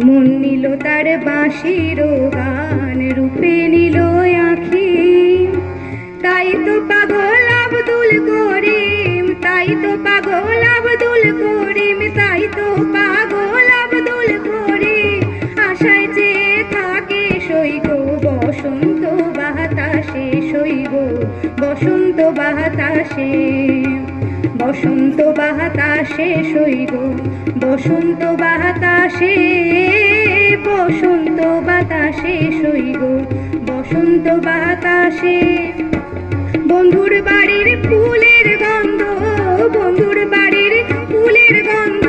মন নিল তার বাঁশির গান রূপে নিল আঁখি তাই তো পাগল আব্দুল করিম তাই তো পাগল আব্দুল করিম তাই তো পাগল বসন্ত বাতাসে, বসন্ত বাতাসে সইব, বসন্ত বাতাসে, বসন্ত বাতাসে সইব, বসন্ত বাতাসে। বন্ধুর বাড়ির ফুলের গন্ধ, বন্ধুর বাড়ির ফুলের গন্ধ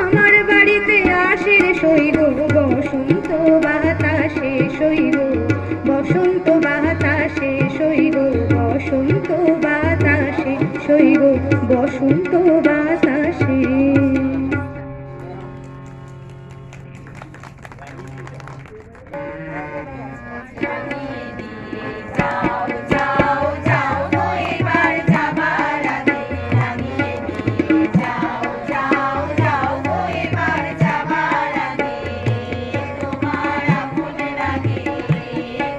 আমার বাড়িতে আসে সইব, বসন্ত বাতাসে সইব, বসন্ত বাতাসে সইব, বসন্ত বাতাসে সইব, বসন্ত বাতাসে। যাও যাও যাও গো এবার যাবার আগে, রাঙিয়ে দিয়ে যাও যাও যাও গো এবার যাবার আগে। তোমার আপন লাগে,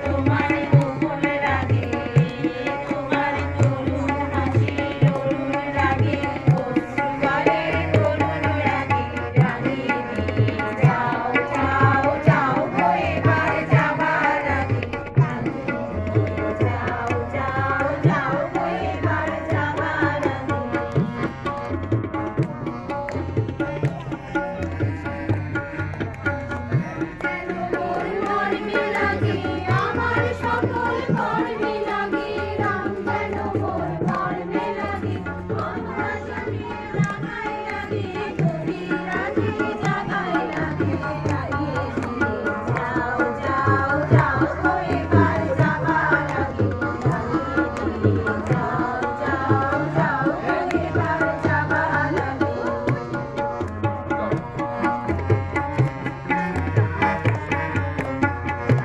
তোমার গোপন লাগে, তোমার তরুণ হাসি তরুণ লাগে, অশ্রুবারে তরুণ লাগে। রাঙিয়ে দিয়ে যাও যাও যাও গো এবার যাবার আগে, যাও যাও যাও গো এবার যাবার আগে। মর্মে লাগে আমার সকল কর্মে লাগে, রাম যেন মোর মর্মে লাগে, আমার জানে জাগায় লাগে, কবি রাধে জাগায় লাগে। রাঙিয়ে দিয়ে যাও যাও যাও গো এবার যাবার আগে, রাঙিয়ে দিয়ে যাও যাও যাও গো এবার যাবার আগে।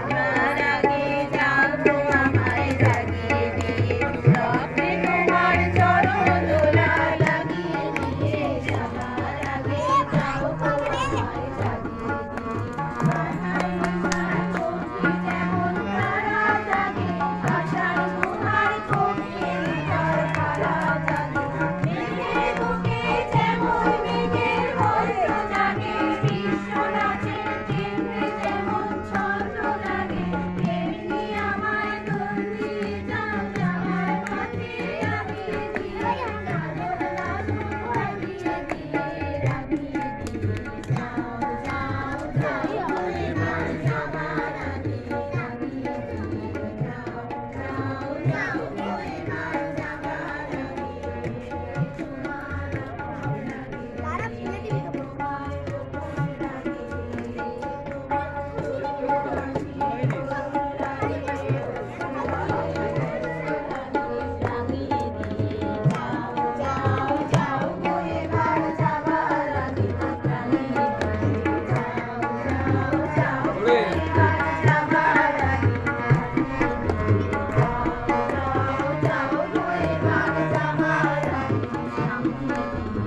আমার আগে যাও গো আমায় জাগিয়ে দিয়ে, স্বপ্নে তোমার চরণ দোলা লাগিয়ে দিয়ে। সবার আগে যাও গো আমায় জাগিয়ে দিয়ে, মাথায় নিশার চোখে যেমন তারা জাগে, আশার মোহার চোখে তার তারা জাগে। মেঘে বুকে যেমন মেঘের বস্ত্র জাগে, বিশ্ব নাচের কেন্দ্রে যেমন ছন্দ লাগে, তেমনি আমায় দোল দিয়ে যাও যাওয়ার পথে আগিয়ে দিয়ে, লালন লালন ভাবিয়ে দিয়ে। রাঙিয়ে দিয়ে যাও যাও যাও গো এবার যাবার আগে, রাঙিয়ে দিয়ে যাও যাও যাও গো এবার যাবার আগে। তোমার আপন লাগে, তোমার গোপন লাগে, রাঙিয়ে দিয়ে যাও যাও যাও গো এবার যাবার আগে, রাঙিয়ে দিয়ে যাও যাও যাও গো এবার যাবার আগে, যাও যাও যাও গো এবার যাবার আগে, রাঙিয়ে দিয়ে